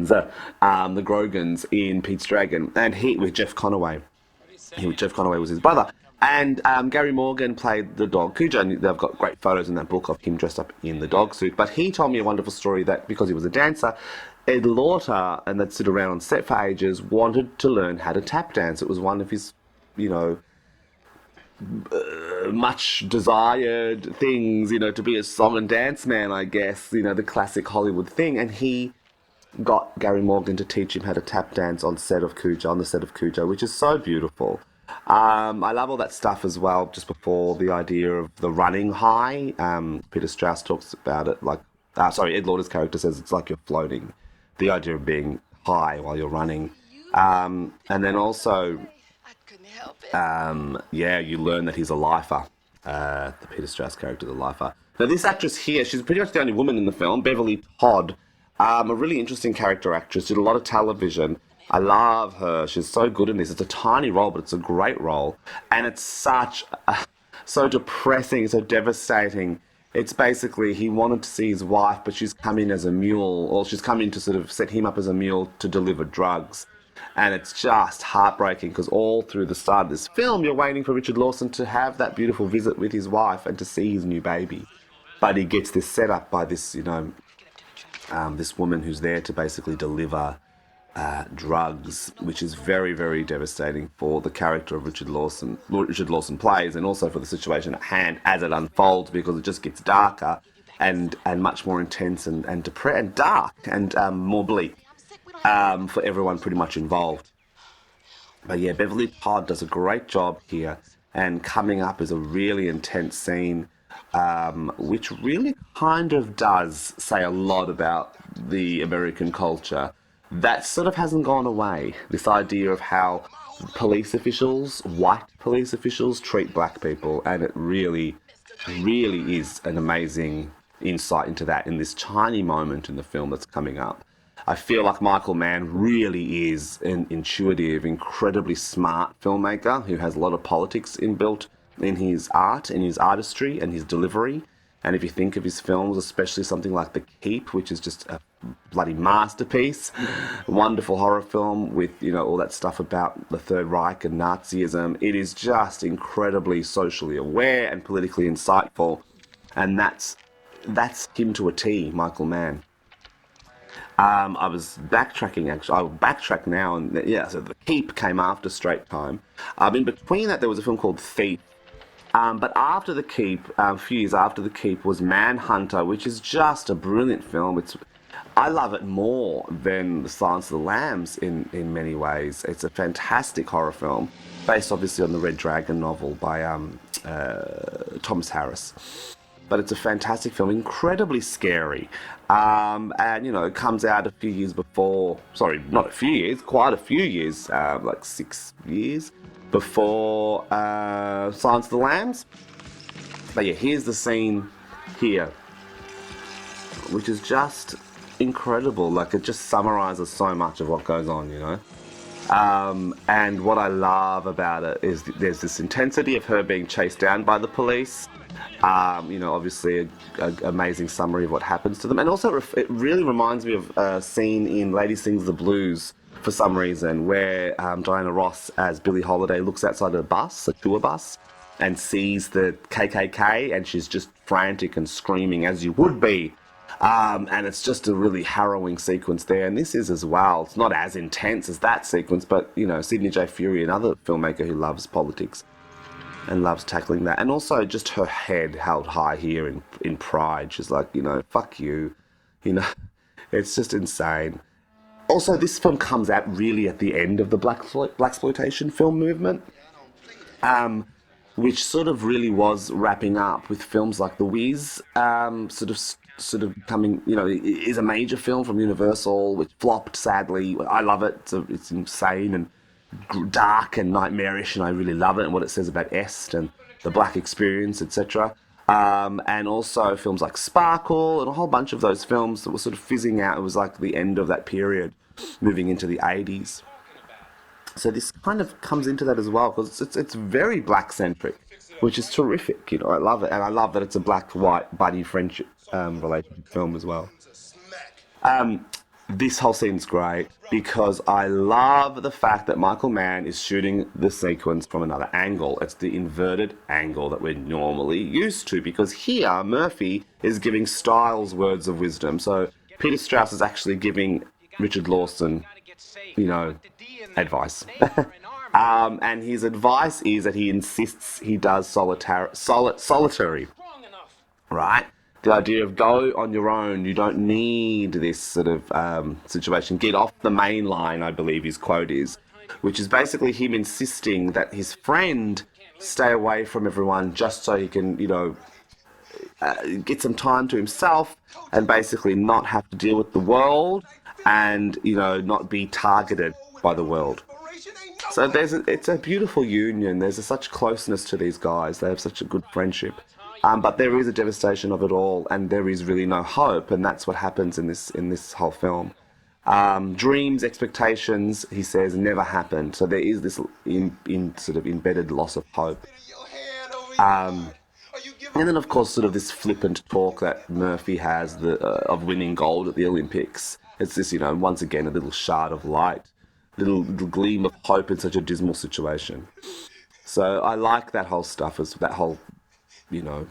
the Grogans in Pete's Dragon, and with Jeff Conaway. Jeff Conaway was his brother. And Gary Morgan played the dog Cujo, and they've got great photos in that book of him dressed up in the dog suit. But he told me a wonderful story that because he was a dancer, Ed Lauder, and they'd sit around on set for ages, wanted to learn how to tap dance. It was one of his, much desired things, to be a song and dance man, I guess, the classic Hollywood thing. And he got Gary Morgan to teach him how to tap dance on the set of Cujo, which is so beautiful. I love all that stuff as well, just before the idea of the running high. Peter Strauss talks about it Ed Lauder's character says it's like you're floating. The idea of being high while you're running. And then also, you learn that he's a lifer. The Peter Strauss character, the lifer. Now, this actress here, she's pretty much the only woman in the film, Beverly Todd. A really interesting character actress, did a lot of television. I love her. She's so good in this. It's a tiny role, but it's a great role. And it's so depressing, so devastating. It's basically he wanted to see his wife, but she's come in as a mule, or she's come in to sort of set him up as a mule to deliver drugs. And it's just heartbreaking because all through the start of this film, you're waiting for Richard Lawson to have that beautiful visit with his wife and to see his new baby. But he gets this set up by this, this woman who's there to basically deliver drugs, which is very, very devastating for the character of Richard Lawson. Richard Lawson plays, and also for the situation at hand as it unfolds, because it just gets darker and much more intense and depressed and dark and more bleak for everyone pretty much involved. But yeah, Beverly Todd does a great job here, and coming up is a really intense scene, which really kind of does say a lot about the American culture. That sort of hasn't gone away. This idea of how police officials, white police officials, treat black people, and it really, really is an amazing insight into that in this tiny moment in the film that's coming up. I feel like Michael Mann really is an intuitive, incredibly smart filmmaker who has a lot of politics inbuilt in his art, in his artistry, and his delivery. And if you think of his films, especially something like The Keep, which is just a bloody masterpiece, a wonderful horror film with, you know, all that stuff about the Third Reich and Nazism, it is just incredibly socially aware and politically insightful. And that's him to a T, Michael Mann. I was backtracking, actually. I'll backtrack now, and yeah, so The Keep came after Straight Time. In between that, there was a film called Thief. But after The Keep, a few years after The Keep, was Manhunter, which is just a brilliant film. I love it more than The Silence of the Lambs in many ways. It's a fantastic horror film, based obviously on the Red Dragon novel by Thomas Harris. But it's a fantastic film, incredibly scary. And, you know, it comes out a few years before, sorry, not a few years, quite a few years, like 6 years before Silence of the Lambs. But yeah, here's the scene here, which is just incredible. Like, it just summarizes so much of what goes on, you know. And what I love about it is there's this intensity of her being chased down by the police. You know, obviously an amazing summary of what happens to them. And also it really reminds me of a scene in Lady Sings the Blues for some reason, where Diana Ross as Billie Holiday looks outside a bus, a tour bus, and sees the KKK, and she's just frantic and screaming, as you would be. And it's just a really harrowing sequence there, and this is as well. It's not as intense as that sequence, but, you know, Sidney J. Furie, another filmmaker who loves politics and loves tackling that. And also just her head held high here in pride. She's like, you know, fuck you. You know, it's just insane. Also, this film comes out really at the end of the blaxploitation film movement, which sort of really was wrapping up with films like The Wiz, sort of coming, you know, is a major film from Universal, which flopped, sadly. I love it. It's insane and dark and nightmarish, and I really love it, and what it says about Est and the black experience, etc. And also films like Sparkle and a whole bunch of those films that were sort of fizzing out. It was like the end of that period, moving into the 80s. So this kind of comes into that as well, because it's very black-centric, which is terrific. You know, I love it, and I love that it's a black-white buddy friendship relationship film as well. This whole scene's great because I love the fact that Michael Mann is shooting the sequence from another angle. It's the inverted angle that we're normally used to, because here Murphy is giving Styles words of wisdom. So Peter Strauss is actually giving Richard Lawson, you know, advice. And his advice is that he insists he does solitary, right? The idea of go on your own, you don't need this sort of situation. Get off the main line, I believe his quote is, which is basically him insisting that his friend stay away from everyone just so he can, you know, get some time to himself and basically not have to deal with the world and, you know, not be targeted by the world. So it's a beautiful union. There's such closeness to these guys. They have such a good friendship. But there is a devastation of it all, and there is really no hope, and that's what happens in this whole film. Dreams, expectations, he says, never happened. So there is this sort of embedded loss of hope. And then, of course, sort of this flippant talk that Murphy has of winning gold at the Olympics. It's this, you know, once again, a little shard of light, little gleam of hope in such a dismal situation. So I like that whole stuff, that whole, you know,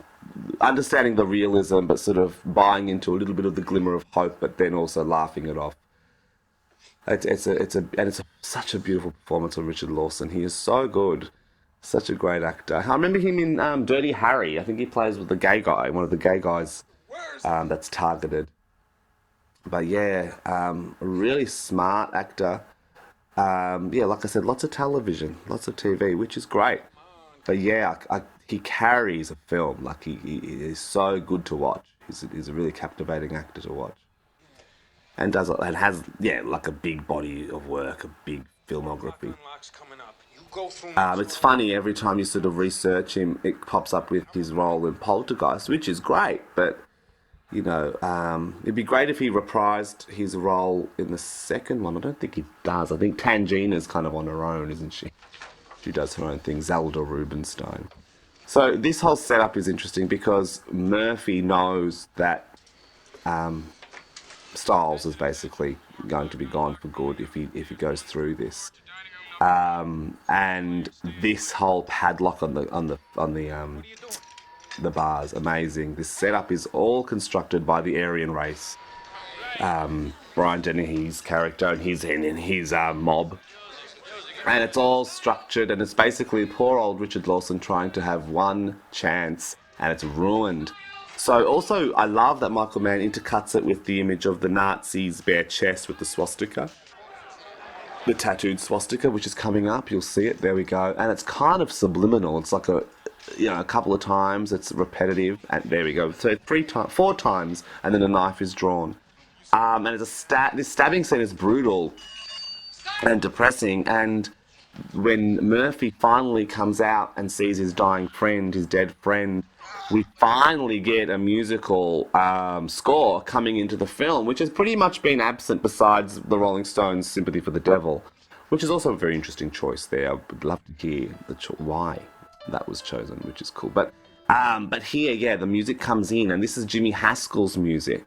understanding the realism, but sort of buying into a little bit of the glimmer of hope, but then also laughing it off. It's such a beautiful performance of Richard Lawson. He is so good, such a great actor. I remember him in Dirty Harry. I think he plays with the gay guy, one of the gay guys that's targeted. But yeah, a really smart actor. Yeah, like I said, lots of television, lots of TV, which is great. But yeah, he carries a film. Like he is so good to watch. He's a really captivating actor to watch, and has yeah like a big body of work, a big filmography. It's funny every time you sort of research him, it pops up with his role in Poltergeist, which is great. But you know, it'd be great if he reprised his role in the second one. I don't think he does. I think Tangina's kind of on her own, isn't she? She does her own thing, Zelda Rubinstein. So this whole setup is interesting because Murphy knows that Styles is basically going to be gone for good if he goes through this. And this whole padlock on the bars, amazing. This setup is all constructed by the Aryan race. Brian Dennehy's character and his mob. And it's all structured, and it's basically poor old Richard Lawson trying to have one chance, and it's ruined. So also, I love that Michael Mann intercuts it with the image of the Nazis' bare chest with the swastika. The tattooed swastika, which is coming up, you'll see it, there we go. And it's kind of subliminal, it's like a couple of times, it's repetitive, and there we go. So 4 times, and then a knife is drawn. And this stabbing scene is brutal and depressing, and when Murphy finally comes out and sees his dying friend, his dead friend, we finally get a musical score coming into the film, which has pretty much been absent besides the Rolling Stones' Sympathy for the Devil, which is also a very interesting choice there. I would love to hear why that was chosen, which is cool. But here, yeah, the music comes in, and this is Jimmy Haskell's music.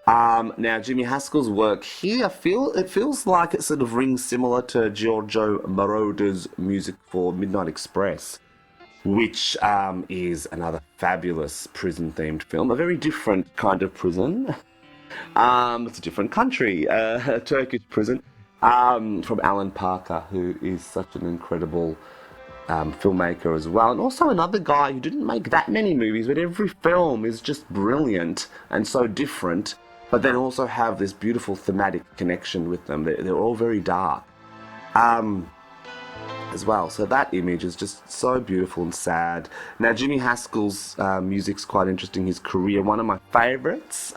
Now, Jimmy Haskell's work here, it feels like it sort of rings similar to Giorgio Moroder's music for Midnight Express, which is another fabulous prison-themed film, a very different kind of prison. It's a different country, a Turkish prison, from Alan Parker, who is such an incredible filmmaker as well, and also another guy who didn't make that many movies, but every film is just brilliant and so different, but then also have this beautiful thematic connection with them. They're all very dark as well. So that image is just so beautiful and sad. Now, Jimmy Haskell's music's quite interesting. His career, one of my favourites,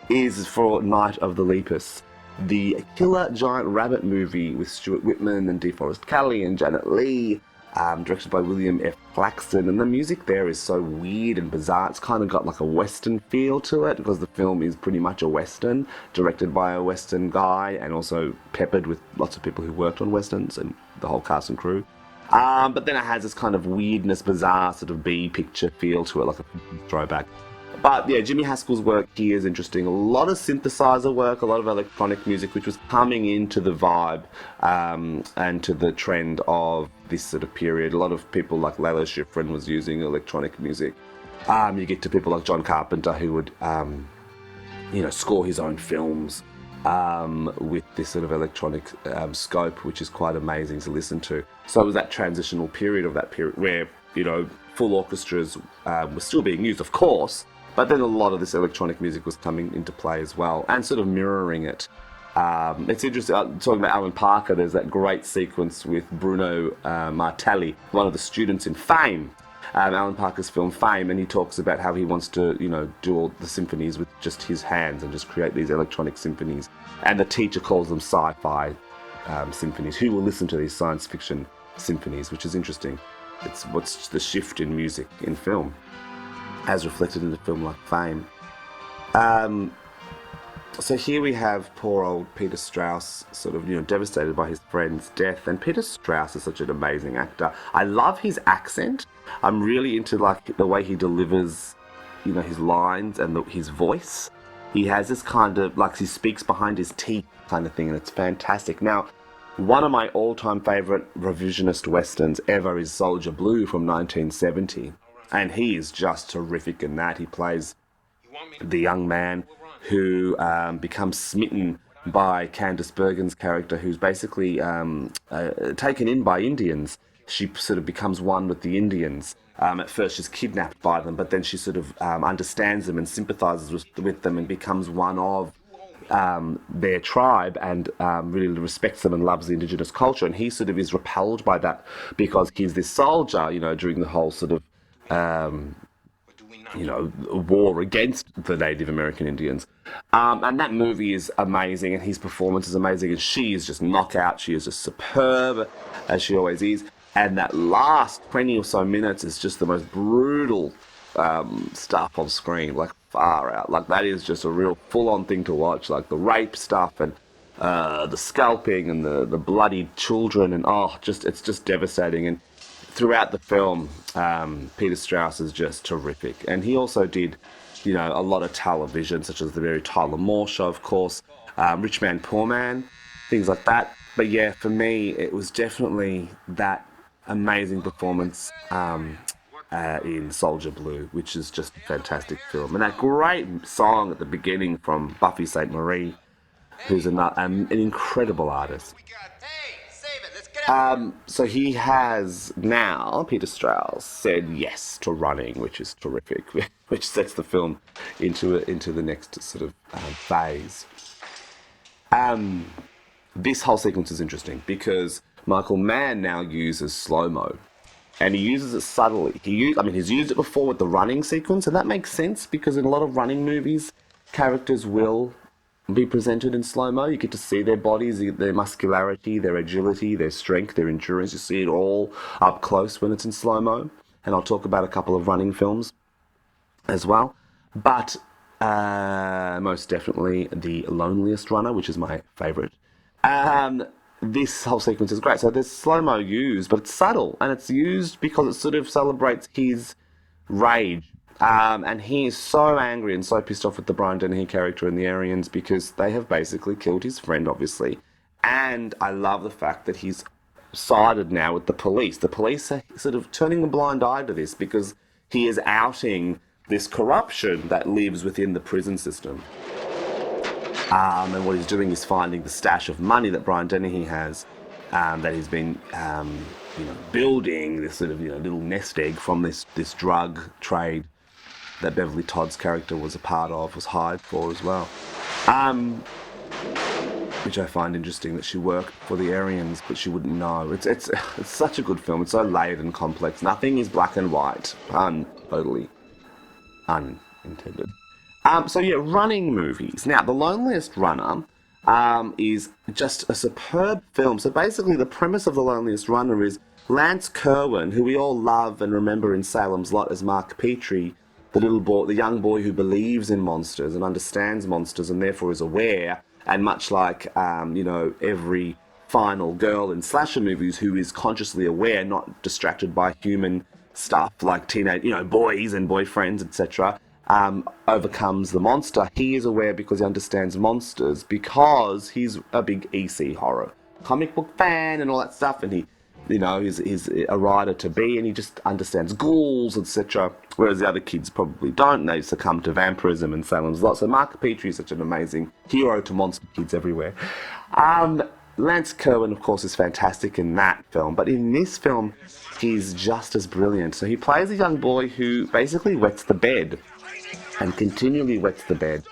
is for Night of the Lepus, the Killer Giant Rabbit movie with Stuart Whitman and DeForest Kelley and Janet Leigh, directed by William F. Claxton, and the music there is so weird and bizarre. It's kind of got like a Western feel to it, because the film is pretty much a Western, directed by a Western guy, and also peppered with lots of people who worked on Westerns, and the whole cast and crew. But then it has this kind of weirdness, bizarre sort of B-picture feel to it, like a throwback. But yeah, Jimmy Haskell's work here is interesting. A lot of synthesizer work, a lot of electronic music, which was coming into the vibe and to the trend of this sort of period. A lot of people like Lalo Schifrin was using electronic music. You get to people like John Carpenter, who would, score his own films with this sort of electronic scope, which is quite amazing to listen to. So it was that transitional period of that period where, full orchestras were still being used, of course, but then a lot of this electronic music was coming into play as well, and sort of mirroring it. It's interesting, talking about Alan Parker, there's that great sequence with Bruno Martelli, one of the students in Fame, Alan Parker's film Fame, and he talks about how he wants to, do all the symphonies with just his hands and just create these electronic symphonies. And the teacher calls them sci-fi symphonies. Who will listen to these science fiction symphonies, which is interesting. It's what's the shift in music in film, as reflected in a film like Fame. So here we have poor old Peter Strauss, sort of, devastated by his friend's death. And Peter Strauss is such an amazing actor. I love his accent. I'm really into the way he delivers, his lines and his voice. He has this kind of, he speaks behind his teeth kind of thing, and it's fantastic. Now, one of my all-time favourite revisionist westerns ever is Soldier Blue from 1970. And he is just terrific in that. He plays the young man who becomes smitten by Candice Bergen's character, who's basically taken in by Indians. She sort of becomes one with the Indians. At first she's kidnapped by them, but then she sort of understands them and sympathises with them and becomes one of their tribe and really respects them and loves the indigenous culture. And he sort of is repelled by that because he's this soldier, during the whole sort of war against the Native American Indians. And that movie is amazing, and his performance is amazing, and she is just knockout. She is just superb, as she always is. And that last 20 or so minutes is just the most brutal stuff on screen, like far out. Like that is just a real full-on thing to watch, like the rape stuff and the scalping and the bloody children, and it's just devastating. And throughout the film, Peter Strauss is just terrific. And he also did, a lot of television, such as the very Tyler Moore Show, of course, Rich Man, Poor Man, things like that. But yeah, for me, it was definitely that amazing performance in Soldier Blue, which is just a fantastic film. And that great song at the beginning from Buffy St. Marie, who's an incredible artist. So he has now, Peter Strauss, said yes to running, which is terrific, which sets the film into the next sort of phase. This whole sequence is interesting because Michael Mann now uses slow-mo, and he uses it subtly. He's used it before with the running sequence, and that makes sense because in a lot of running movies, characters will be presented in slow-mo. You get to see their bodies, their muscularity, their agility, their strength, their endurance. You see it all up close when it's in slow-mo. And I'll talk about a couple of running films as well. But most definitely The Loneliest Runner, which is my favourite. This whole sequence is great. So there's slow-mo used, but it's subtle. And it's used because it sort of celebrates his rage. And he is so angry and so pissed off with the Brian Dennehy character and the Aryans because they have basically killed his friend, obviously. And I love the fact that he's sided now with the police. The police are sort of turning a blind eye to this because he is outing this corruption that lives within the prison system. And what he's doing is finding the stash of money that Brian Dennehy has, that he's been building this sort of little nest egg from this drug trade that Beverly Todd's character was hired for as well. Which I find interesting that she worked for the Aryans, but she wouldn't know. It's such a good film. It's so layered and complex. Nothing is black and white. Totally unintended. Running movies. Now, The Loneliest Runner is just a superb film. So basically, the premise of The Loneliest Runner is Lance Kerwin, who we all love and remember in Salem's Lot as Mark Petrie, the young boy who believes in monsters and understands monsters and therefore is aware, and much like every final girl in slasher movies who is consciously aware, not distracted by human stuff like teenage boys and boyfriends, etc., overcomes the monster. He is aware because he understands monsters, because he's a big EC horror comic book fan and all that stuff, and he's a writer to be, and he just understands ghouls, etc., whereas the other kids probably don't, and they succumb to vampirism and Salem's Lot. So Mark Petrie is such an amazing hero to monster kids everywhere. Lance Kerwin, of course, is fantastic in that film, but in this film, he's just as brilliant. So he plays a young boy who basically wets the bed, and continually wets the bed.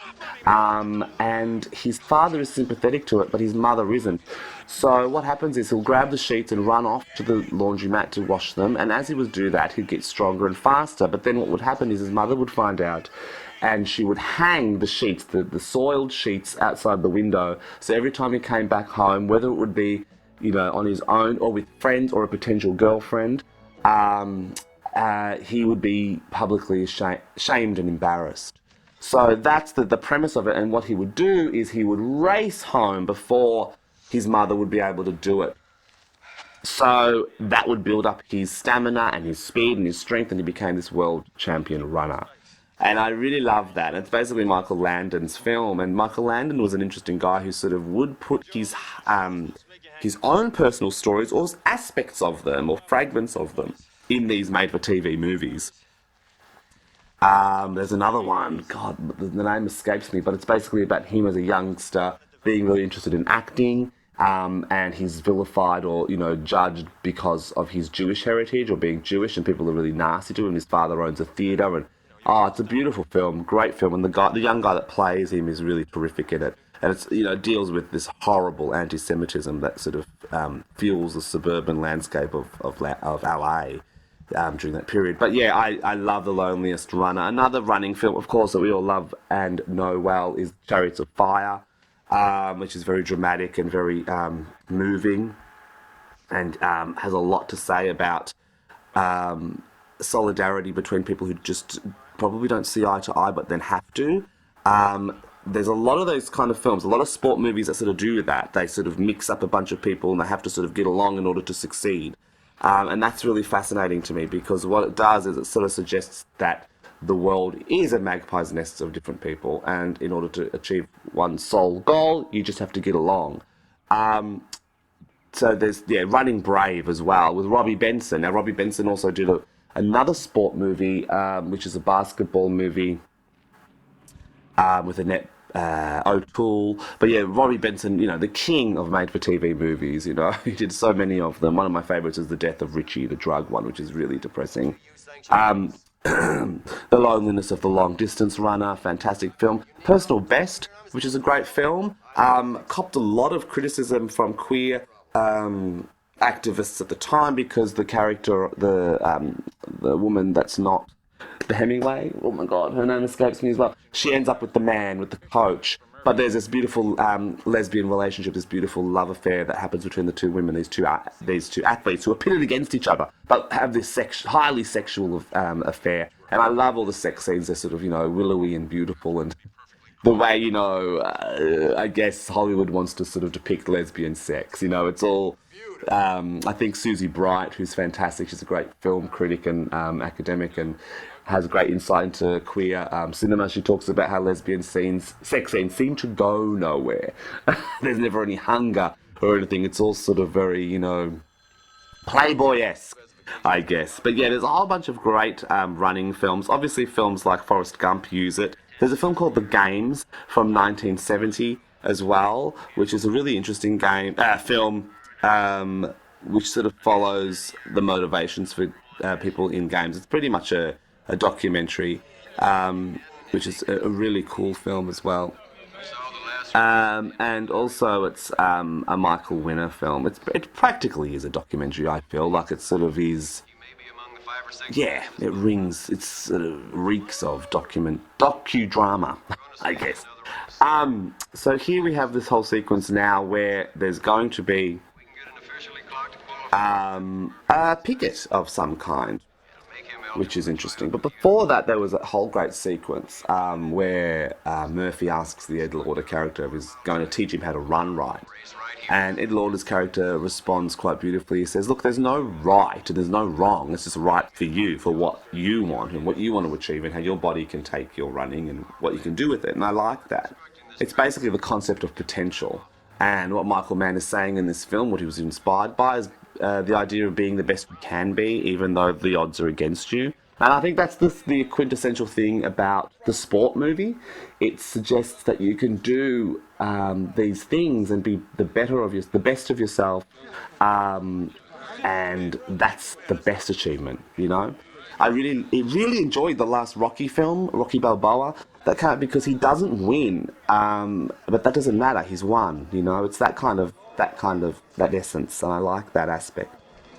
And his father is sympathetic to it, but his mother isn't. So what happens is he'll grab the sheets and run off to the laundromat to wash them, and as he would do that, he'd get stronger and faster. But then what would happen is his mother would find out, and she would hang the sheets, the soiled sheets, outside the window. So every time he came back home, whether it would be, on his own or with friends or a potential girlfriend, he would be publicly shamed and embarrassed. So that's the premise of it, and what he would do is he would race home before his mother would be able to do it. So that would build up his stamina and his speed and his strength, and he became this world champion runner. And I really love that. It's basically Michael Landon's film, and Michael Landon was an interesting guy who sort of would put his own personal stories, or aspects of them, or fragments of them, in these made-for-TV movies. There's another one, God, the name escapes me, but it's basically about him as a youngster being really interested in acting, and he's vilified or, judged because of his Jewish heritage or being Jewish, and people are really nasty to him. His father owns a theatre, and it's a beautiful film, great film, and the young guy that plays him is really terrific in it. And it's, deals with this horrible anti-Semitism that sort of fuels the suburban landscape of LA during that period. But yeah, I love The Loneliest Runner. Another running film, of course, that we all love and know well is Chariots of Fire, which is very dramatic and very moving, and has a lot to say about solidarity between people who just probably don't see eye to eye but then have to. There's a lot of those kind of films, a lot of sport movies that sort of do that. They sort of mix up a bunch of people and they have to sort of get along in order to succeed. And that's really fascinating to me, because what it does is it sort of suggests that the world is a magpie's nest of different people, and in order to achieve one sole goal, you just have to get along. So there's, Running Brave as well with Robbie Benson. Now, Robbie Benson also did another sport movie, which is a basketball movie with Annette O'Toole. But yeah, Robbie Benson, the king of made-for-TV movies, he did so many of them. One of my favourites is The Death of Richie, the drug one, which is really depressing. The Loneliness of the Long Distance Runner, fantastic film. Personal Best, which is a great film, copped a lot of criticism from queer activists at the time, because the character, the woman that's not the Hemingway, oh my god, her name escapes me as well. She ends up with the man, with the coach. But there's this beautiful lesbian relationship, this beautiful love affair that happens between the two women, these two athletes who are pitted against each other, but have this highly sexual affair. And I love all the sex scenes. They're sort of, willowy and beautiful, and the way, I guess Hollywood wants to sort of depict lesbian sex. It's all. I think Susie Bright, who's fantastic, she's a great film critic and academic, and has great insight into queer cinema. She talks about how lesbian sex scenes seem to go nowhere. There's never any hunger or anything. It's all sort of very, Playboy-esque, I guess. But yeah, there's a whole bunch of great running films. Obviously, films like Forrest Gump use it. There's a film called The Games from 1970 as well, which is a really interesting film, which sort of follows the motivations for people in games. It's pretty much a documentary, which is a really cool film as well. And also it's a Michael Winner film. It practically is a documentary, I feel. Like it sort of is... Yeah, it sort of reeks of docudrama, I guess. So here we have this whole sequence now where there's going to be a picket of some kind, which is interesting. But before that, there was a whole great sequence where Murphy asks the Ed Lauder character if he's going to teach him how to run right. And Ed Lauder's character responds quite beautifully. He says, look, there's no right and there's no wrong. It's just right for you, for what you want and what you want to achieve and how your body can take your running and what you can do with it. And I like that. It's basically the concept of potential. And what Michael Mann is saying in this film, what he was inspired by, is the idea of being the best you can be, even though the odds are against you. And I think that's the quintessential thing about the sport movie. It suggests that you can do these things and be the best of yourself, and that's the best achievement. I really enjoyed the last Rocky film, Rocky Balboa. That came out because he doesn't win, but that doesn't matter. He's won. It's that essence, and I like that aspect.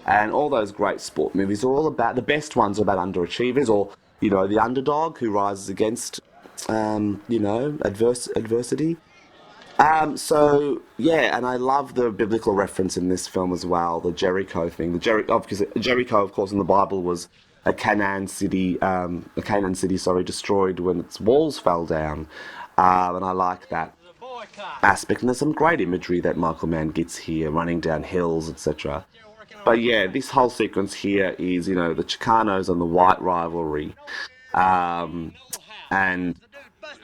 And all those great sport movies are all about, the best ones are about underachievers, or the underdog who rises against adversity. So yeah, and I love the biblical reference in this film as well, the Jericho thing. Because Jericho, of course, in the Bible was a Canaan city, destroyed when its walls fell down, and I like that aspect. And there's some great imagery that Michael Mann gets here, running down hills, etc. But yeah, this whole sequence here is, the Chicanos and the white rivalry, and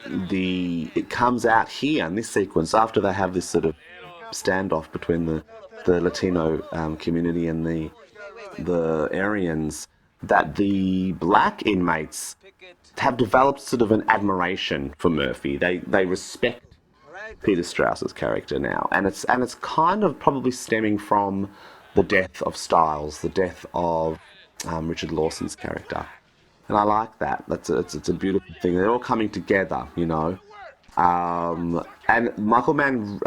it comes out here in this sequence after they have this sort of standoff between the Latino community and the Aryans, that the black inmates have developed sort of an admiration for Murphy. They respect Peter Strauss's character now, and it's kind of probably stemming from the death of Styles, the death of Richard Lawson's character, and I like that. It's a beautiful thing. They're all coming together, you know. And Michael Mann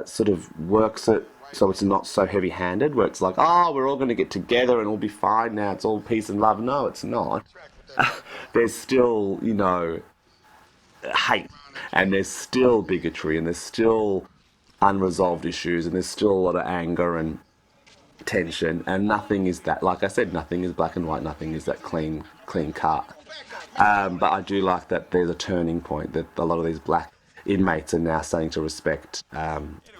sort of works it so it's not so heavy-handed, where it's like, oh, we're all going to get together and we'll be fine now. It's all peace and love. No, it's not. There's still, you know, hate, and there's still bigotry, and there's still unresolved issues, and there's still a lot of anger and tension, and nothing is that, like I said, nothing is black and white, nothing is that clean cut. But I do like that there's a turning point, that a lot of these black inmates are now starting to respect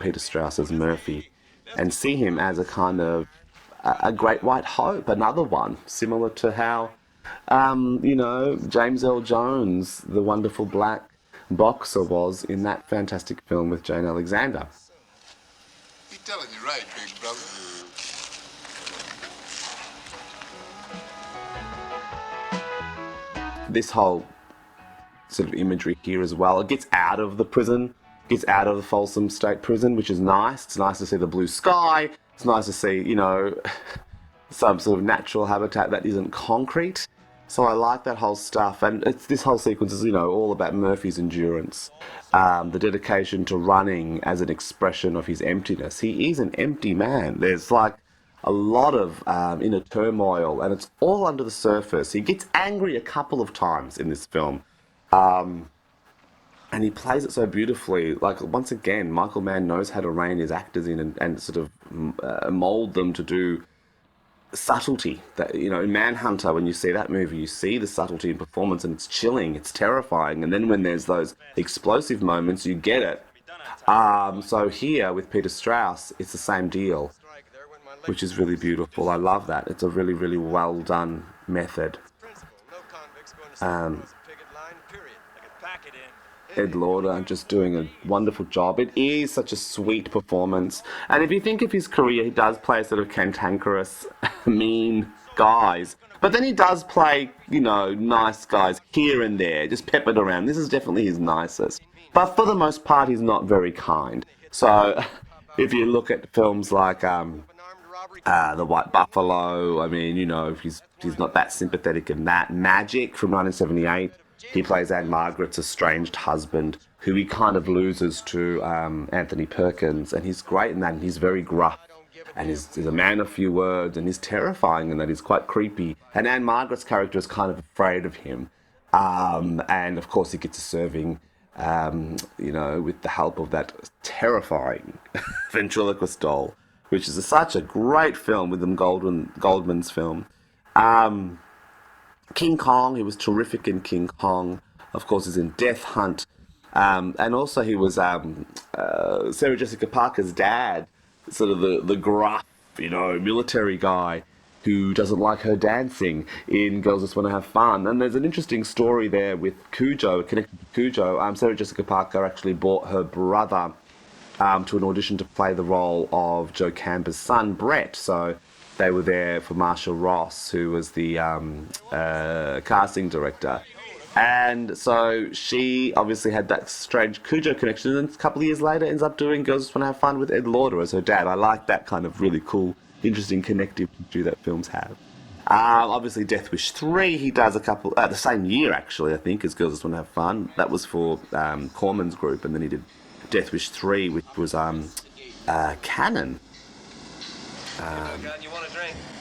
Peter Strauss as Murphy and see him as a kind of a great white hope, another one, similar to how, you know, James Earl Jones, the wonderful black boxer, was in that fantastic film with Jane Alexander. He's telling you right, big brother. This whole sort of imagery here as well, it gets out of the prison, gets out of the Folsom State Prison, which is nice. It's nice to see the blue sky. It's nice to see, you know, some sort of natural habitat that isn't concrete. So I like that whole stuff, and this whole sequence is, you know, all about Murphy's endurance, the dedication to running as an expression of his emptiness. He is an empty man. There's like a lot of inner turmoil, and it's all under the surface. He gets angry a couple of times in this film, and he plays it so beautifully. Like, once again, Michael Mann knows how to rein his actors in and sort of mould them to do subtlety. That, you know, in Manhunter, when you see that movie, you see the subtlety in performance, and it's chilling, it's terrifying, and then when there's those explosive moments, you get it. So here with Peter Strauss, it's the same deal, which is really beautiful. I love that. It's a really, really well done method. Ed Lauder just doing a wonderful job. It is such a sweet performance. And if you think of his career, he does play sort of cantankerous, mean guys. But then he does play, you know, nice guys here and there, just peppered around. This is definitely his nicest. But for the most part, he's not very kind. So if you look at films like The White Buffalo, I mean, you know, he's not that sympathetic in that. Magic from 1978. He plays Anne Margaret's estranged husband, who he kind of loses to Anthony Perkins, and he's great in that, and he's very gruff, and he's a man of few words, and he's terrifying in that, he's quite creepy, and Anne Margaret's character is kind of afraid of him, and of course he gets a serving, you know, with the help of that terrifying ventriloquist doll, which is such a great film, with Goldman's film. King Kong, he was terrific in King Kong. Of course, he's in Death Hunt. And also he was Sarah Jessica Parker's dad, sort of the gruff, you know, military guy who doesn't like her dancing in Girls Just Want to Have Fun. And there's an interesting story there with Cujo, connected to Cujo. Sarah Jessica Parker actually brought her brother to an audition to play the role of Joe Camber's son, Brett. So they were there for Marcia Ross, who was the casting director. And so she obviously had that strange Cujo connection, and a couple of years later ends up doing Girls Just Want to Have Fun with Ed Lauder as her dad. I like that kind of really cool, interesting connective tissue that films have. Obviously Death Wish 3, he does a couple, the same year actually, I think, as Girls Just Want to Have Fun. That was for Corman's group, and then he did Death Wish 3, which was canon. I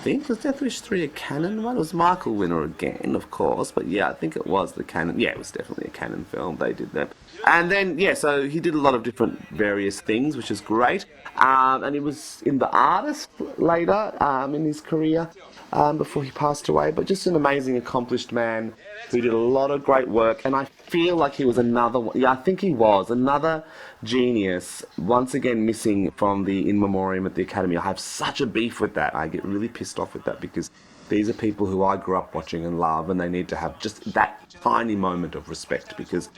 think was Death Wish 3 a canon one? It was Michael Winner again, of course, but yeah, I think it was the canon. Yeah, it was definitely a canon film. They did that. And then, yeah, so he did a lot of different various things, which is great. And he was in The Artist later in his career before he passed away, but just an amazing, accomplished man who did a lot of great work. And I feel like he was another one. Yeah, I think he was another genius, once again missing from the In Memoriam at the Academy. I have such a beef with that. I get really pissed off with that, because these are people who I grew up watching and love, and they need to have just that tiny moment of respect, because,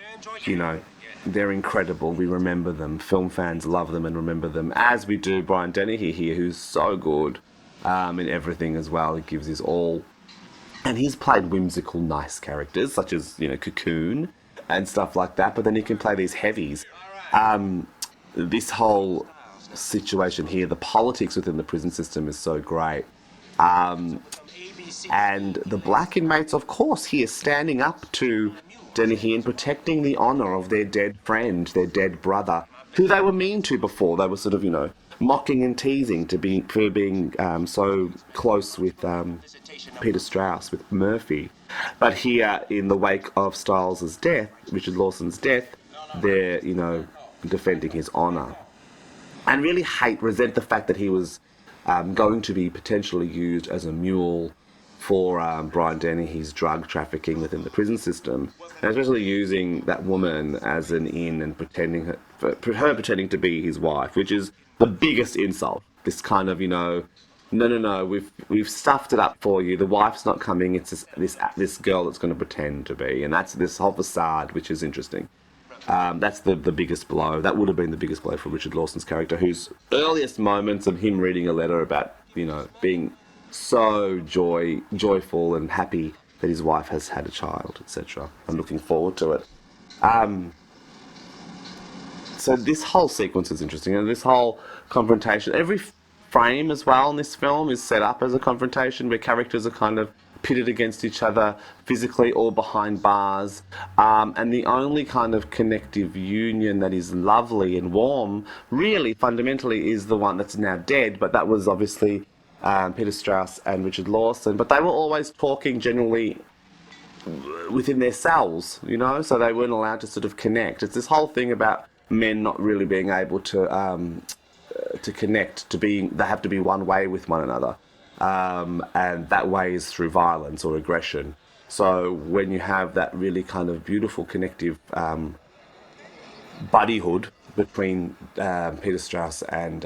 you know, they're incredible. We remember them. Film fans love them and remember them, as we do Brian Dennehy here, who's so good in everything as well. He gives his all. And he's played whimsical, nice characters, such as, you know, Cocoon and stuff like that, but then he can play these heavies. This whole situation here, the politics within the prison system is so great. And the black inmates, of course, here standing up to Dennehy and protecting the honour of their dead friend, their dead brother, who they were mean to before. They were sort of, mocking and teasing for being so close with Peter Strauss, with Murphy. But here, in the wake of Stiles's death, Richard Lawson's death, they're, defending his honour. And really resent the fact that he was going to be potentially used as a mule for Brian Dennehy's drug trafficking within the prison system, and especially using that woman as an in and pretending to be his wife, which is the biggest insult. This kind of, no, we've stuffed it up for you. The wife's not coming. It's this girl that's going to pretend to be, and that's this whole facade, which is interesting. That's the biggest blow. That would have been the biggest blow for Richard Lawson's character, whose earliest moments of him reading a letter about, being so joyful and happy that his wife has had a child, etc. I'm looking forward to it. So this whole sequence is interesting, and this whole confrontation, every frame as well in this film is set up as a confrontation where characters are kind of pitted against each other physically or behind bars, and the only kind of connective union that is lovely and warm really fundamentally is the one that's now dead, but that was obviously Peter Strauss and Richard Lawson, but they were always talking generally within their cells, so they weren't allowed to sort of connect. It's this whole thing about men not really being able to connect, they have to be one way with one another. And that way is through violence or aggression. So when you have that really kind of beautiful connective buddyhood between Peter Strauss and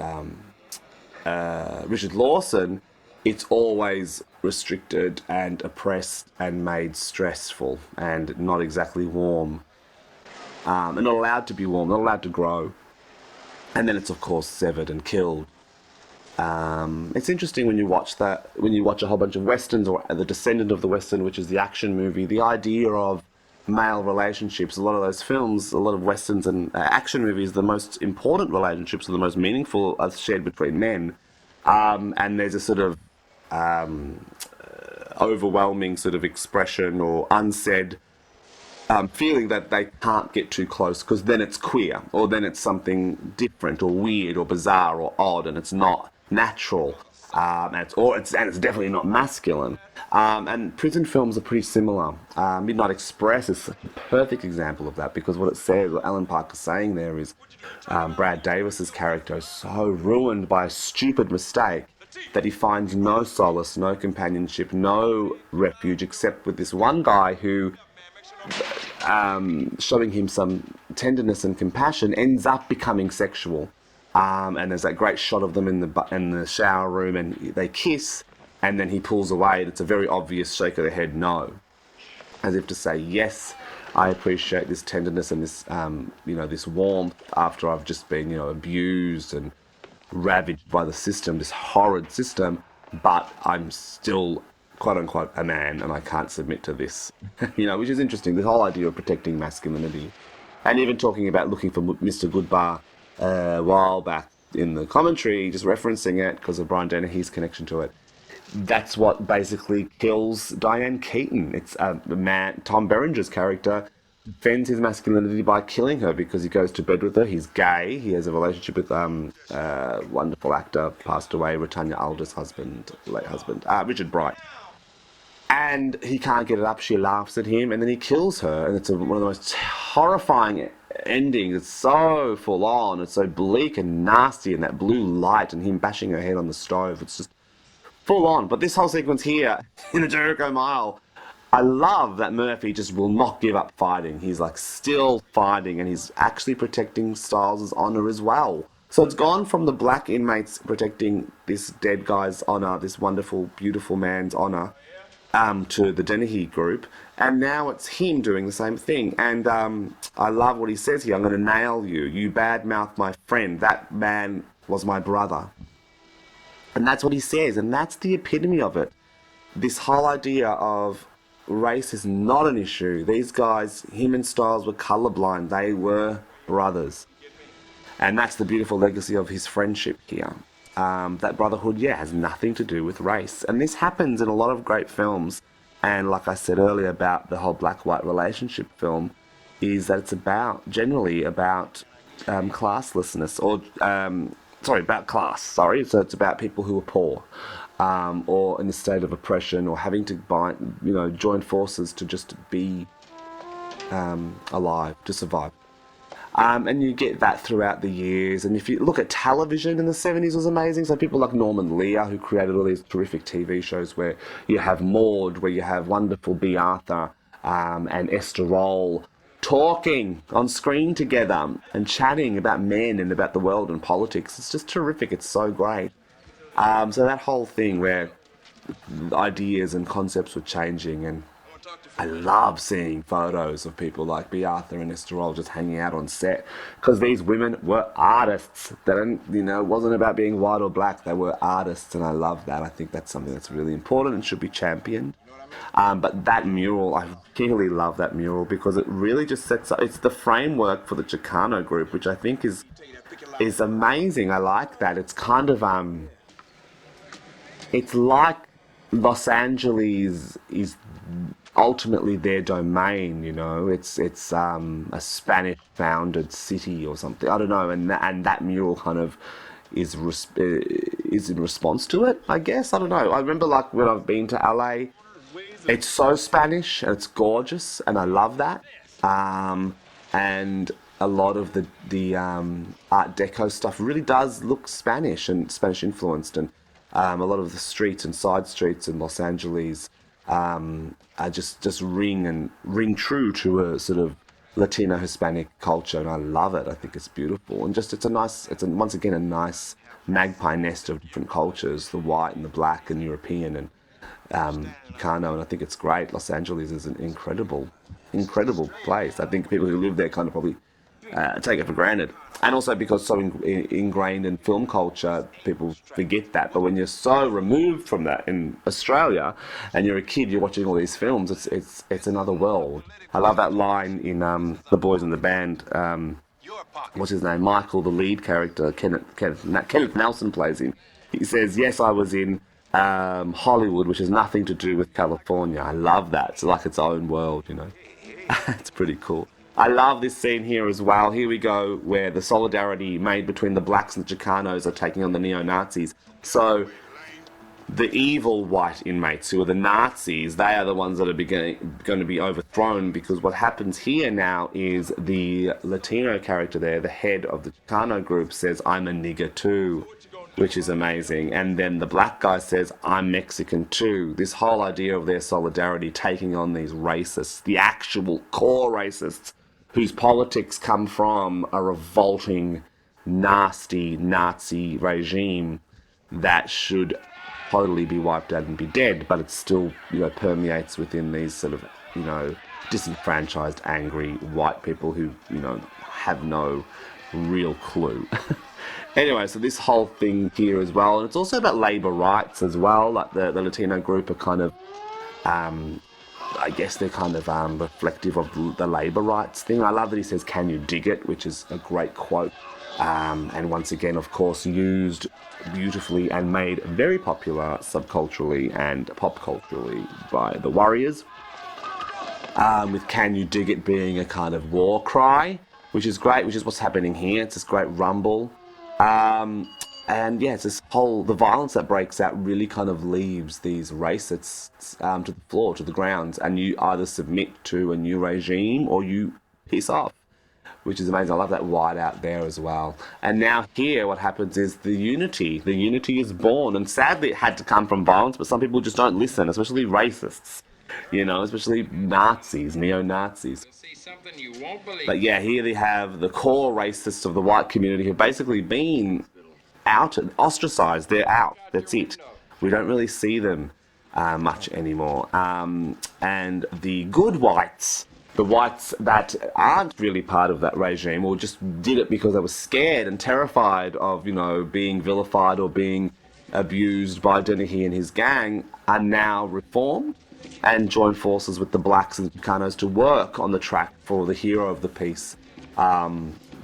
Richard Lawson, it's always restricted and oppressed and made stressful and not exactly warm, and not allowed to be warm, not allowed to grow. And then it's of course severed and killed. It's interesting when you watch a whole bunch of westerns, or The Descendant of the Western, which is the action movie, the idea of male relationships. A lot of those films, a lot of westerns and action movies, the most important relationships are the most meaningful are shared between men. And there's a sort of overwhelming sort of expression or unsaid feeling that they can't get too close because then it's queer, or then it's something different or weird or bizarre or odd, and it's not natural, and it's definitely not masculine. And prison films are pretty similar. Midnight Express is a perfect example of that, because what it says, what Alan Parker's saying there is, Brad Davis's character is so ruined by a stupid mistake that he finds no solace, no companionship, no refuge, except with this one guy who, showing him some tenderness and compassion, ends up becoming sexual. And there's that great shot of them in the shower room, and they kiss, and then he pulls away, and it's a very obvious shake of the head no, as if to say, yes, I appreciate this tenderness and this this warmth after I've just been abused and ravaged by the system, this horrid system, but I'm still quote unquote a man and I can't submit to this. Which is interesting, the whole idea of protecting masculinity, and even talking about looking for Mr. Goodbar a while back in the commentary, just referencing it because of Brian Dennehy's connection to it. That's what basically kills Diane Keaton. It's Tom Berenger's character defends his masculinity by killing her because he goes to bed with her. He's gay. He has a relationship with wonderful actor, passed away, Retanya Alder's late husband, Richard Bright. And he can't get it up. She laughs at him, and then he kills her. And it's one of the most horrifying endings. It's so full on. It's so bleak and nasty, and that blue light, and him bashing her head on the stove. It's just full on. But this whole sequence here in the Jericho Mile, I love that Murphy just will not give up fighting. He's like still fighting, and he's actually protecting Stiles' honor as well. So it's gone from the black inmates protecting this dead guy's honor, this wonderful, beautiful man's honor, to the Dennehy group, and now it's him doing the same thing. And I love what he says here. I'm going to nail you. You badmouth my friend. That man was my brother. And that's what he says, and that's the epitome of it. This whole idea of race is not an issue. These guys, him and Stiles, were colorblind. They were brothers. And that's the beautiful legacy of his friendship here. That brotherhood, yeah, has nothing to do with race. And this happens in a lot of great films. And like I said earlier about the whole black-white relationship film, is that it's generally about classlessness, or, about class, So it's about people who are poor, or in a state of oppression, or having to join forces to just be alive, to survive. And you get that throughout the years. And if you look at television in the 70s, was amazing. So people like Norman Lear, who created all these terrific TV shows where you have Maud, where you have wonderful B. Arthur and Esther Roll talking on screen together and chatting about men and about the world and politics. It's just terrific. It's so great. So that whole thing where ideas and concepts were changing, and I love seeing photos of people like B. Arthur and Esther Roll just hanging out on set, because these women were artists. They didn't, it wasn't about being white or black. They were artists, and I love that. I think that's something that's really important and should be championed. But that mural, I really love that mural, because it really just sets up, it's the framework for the Chicano group, which I think is amazing. I like that. It's kind of, it's like Los Angeles is ultimately their domain, It's a Spanish-founded city or something. I don't know, and that mural kind of is in response to it, I guess. I don't know. I remember like when I've been to LA, it's so Spanish and it's gorgeous, and I love that. And a lot of the Art Deco stuff really does look Spanish and Spanish influenced, and a lot of the streets and side streets in Los Angeles just ring true to a sort of Latino Hispanic culture, and I love it. I think it's beautiful, and it's once again a nice magpie nest of different cultures, the white and the black and European and Chicano, and I think it's great. Los Angeles is an incredible place. I think people who live there kind of probably take it for granted. And also because so ingrained in film culture, people forget that. But when you're so removed from that in Australia, and you're a kid, you're watching all these films, it's another world. I love that line in The Boys in the Band. What's his name? Michael, the lead character, Kenneth Nelson plays him. He says, "Yes, I was in Hollywood, which has nothing to do with California." I love that. It's like its own world, It's pretty cool. I love this scene here as well. Here we go, where the solidarity made between the blacks and the Chicanos are taking on the neo-Nazis. So the evil white inmates, who are the Nazis, they are the ones that are going to be overthrown, because what happens here now is the Latino character there, the head of the Chicano group, says, "I'm a nigger too," which is amazing. And then the black guy says, "I'm Mexican too." This whole idea of their solidarity taking on these racists, the actual core racists, whose politics come from a revolting, nasty Nazi regime that should totally be wiped out and be dead, but it still, permeates within these sort of, disenfranchised, angry white people who, have no real clue. Anyway, so this whole thing here as well, and it's also about labor rights as well. Like the Latino group are kind of, I guess they're kind of reflective of the labor rights thing. I love that he says, "Can you dig it?" which is a great quote. And once again, of course, used beautifully and made very popular subculturally and pop culturally by the Warriors. With "Can you dig it" being a kind of war cry, which is great, which is what's happening here. It's this great rumble. And yeah, it's this the violence that breaks out really kind of leaves these racists to the floor, to the ground, and you either submit to a new regime or you piss off, which is amazing. I love that white out there as well. And now here what happens is the unity is born, and sadly it had to come from violence, but some people just don't listen, especially racists, especially Nazis, neo-Nazis. But yeah, here they have the core racists of the white community who've basically been outed, ostracized. They're out. That's it. We don't really see them much anymore. And the good whites, the whites that aren't really part of that regime, or just did it because they were scared and terrified of, being vilified or being abused by Dennehy and his gang, are now reformed and join forces with the blacks and Chicanos to work on the track for the hero of the piece,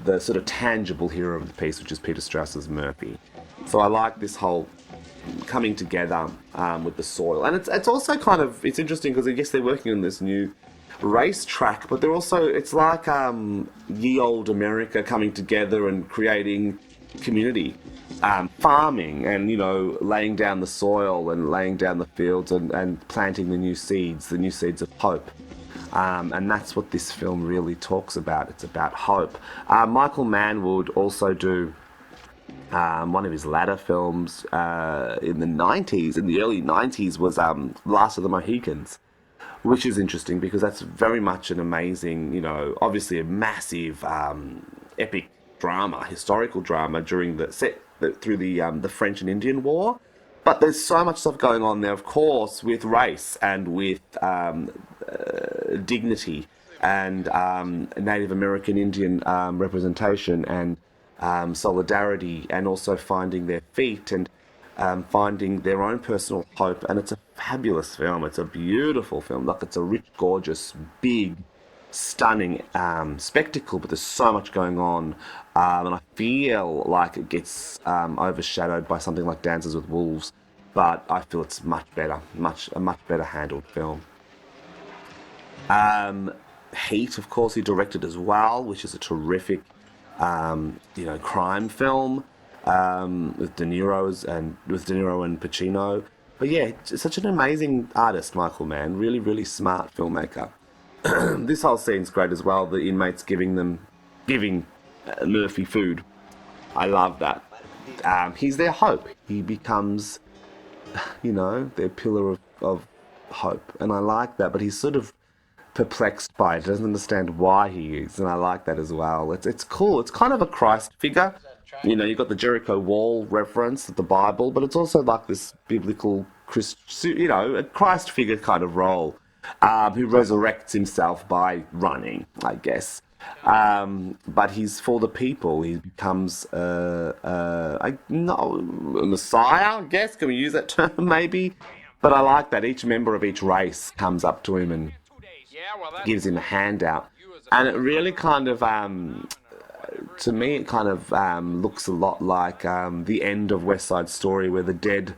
the sort of tangible hero of the piece, which is Peter Strauss's Murphy. So I like this whole coming together with the soil, and it's also kind of, it's interesting because I guess they're working on this new race track, but they're also, it's like ye old America coming together and creating community, farming, and laying down the soil and laying down the fields and planting the new seeds of hope. And that's what this film really talks about. It's about hope. Michael Mann would also do one of his latter films in the early 90s was Last of the Mohicans, which is interesting because that's very much an amazing, obviously a massive epic drama, historical drama through the French and Indian War. But there's so much stuff going on there, of course, with race and with dignity and Native American Indian representation and solidarity, and also finding their feet and finding their own personal hope. And it's a fabulous film. It's a beautiful film. Look, it's a rich, gorgeous, big, stunning spectacle, but there's so much going on, and I feel like it gets overshadowed by something like Dances with Wolves, but I feel it's much better, a much better handled film. Heat, of course, he directed as well, which is a terrific crime film with De Niro and Pacino. But yeah, such an amazing artist, Michael Mann. Really, really smart filmmaker. This whole scene's great as well. The inmates giving Murphy food. I love that. He's their hope. He becomes, their pillar of hope, and I like that. But he's sort of perplexed by it. Doesn't understand why he is, and I like that as well. It's cool. It's kind of a Christ figure. You've got the Jericho wall reference of the Bible, but it's also like this biblical a Christ figure kind of role. Who resurrects himself by running, I guess. But he's for the people. He becomes a messiah, I guess. Can we use that term, maybe? But I like that. Each member of each race comes up to him and gives him a handout. And it really kind of, to me, it kind of looks a lot like the end of West Side Story, where the dead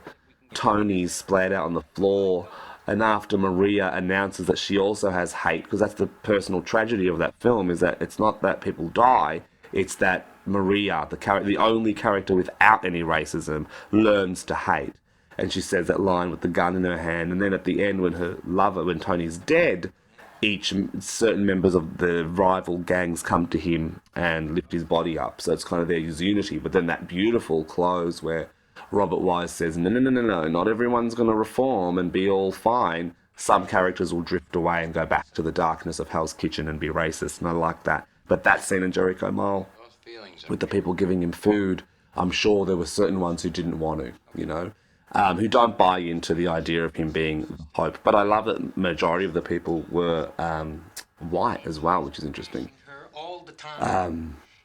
Tony's splayed out on the floor. And after Maria announces that she also has hate, because that's the personal tragedy of that film, is that it's not that people die, it's that Maria, the only character without any racism, learns to hate. And she says that line with the gun in her hand. And then at the end, when Tony's dead, certain members of the rival gangs come to him and lift his body up. So it's kind of there's unity. But then that beautiful close where Robert Wise says, no, not everyone's going to reform and be all fine. Some characters will drift away and go back to the darkness of Hell's Kitchen and be racist, and I like that. But that scene in Jericho Mall, with the people giving him food, I'm sure there were certain ones who didn't want to, who don't buy into the idea of him being hope. But I love that the majority of the people were white as well, which is interesting.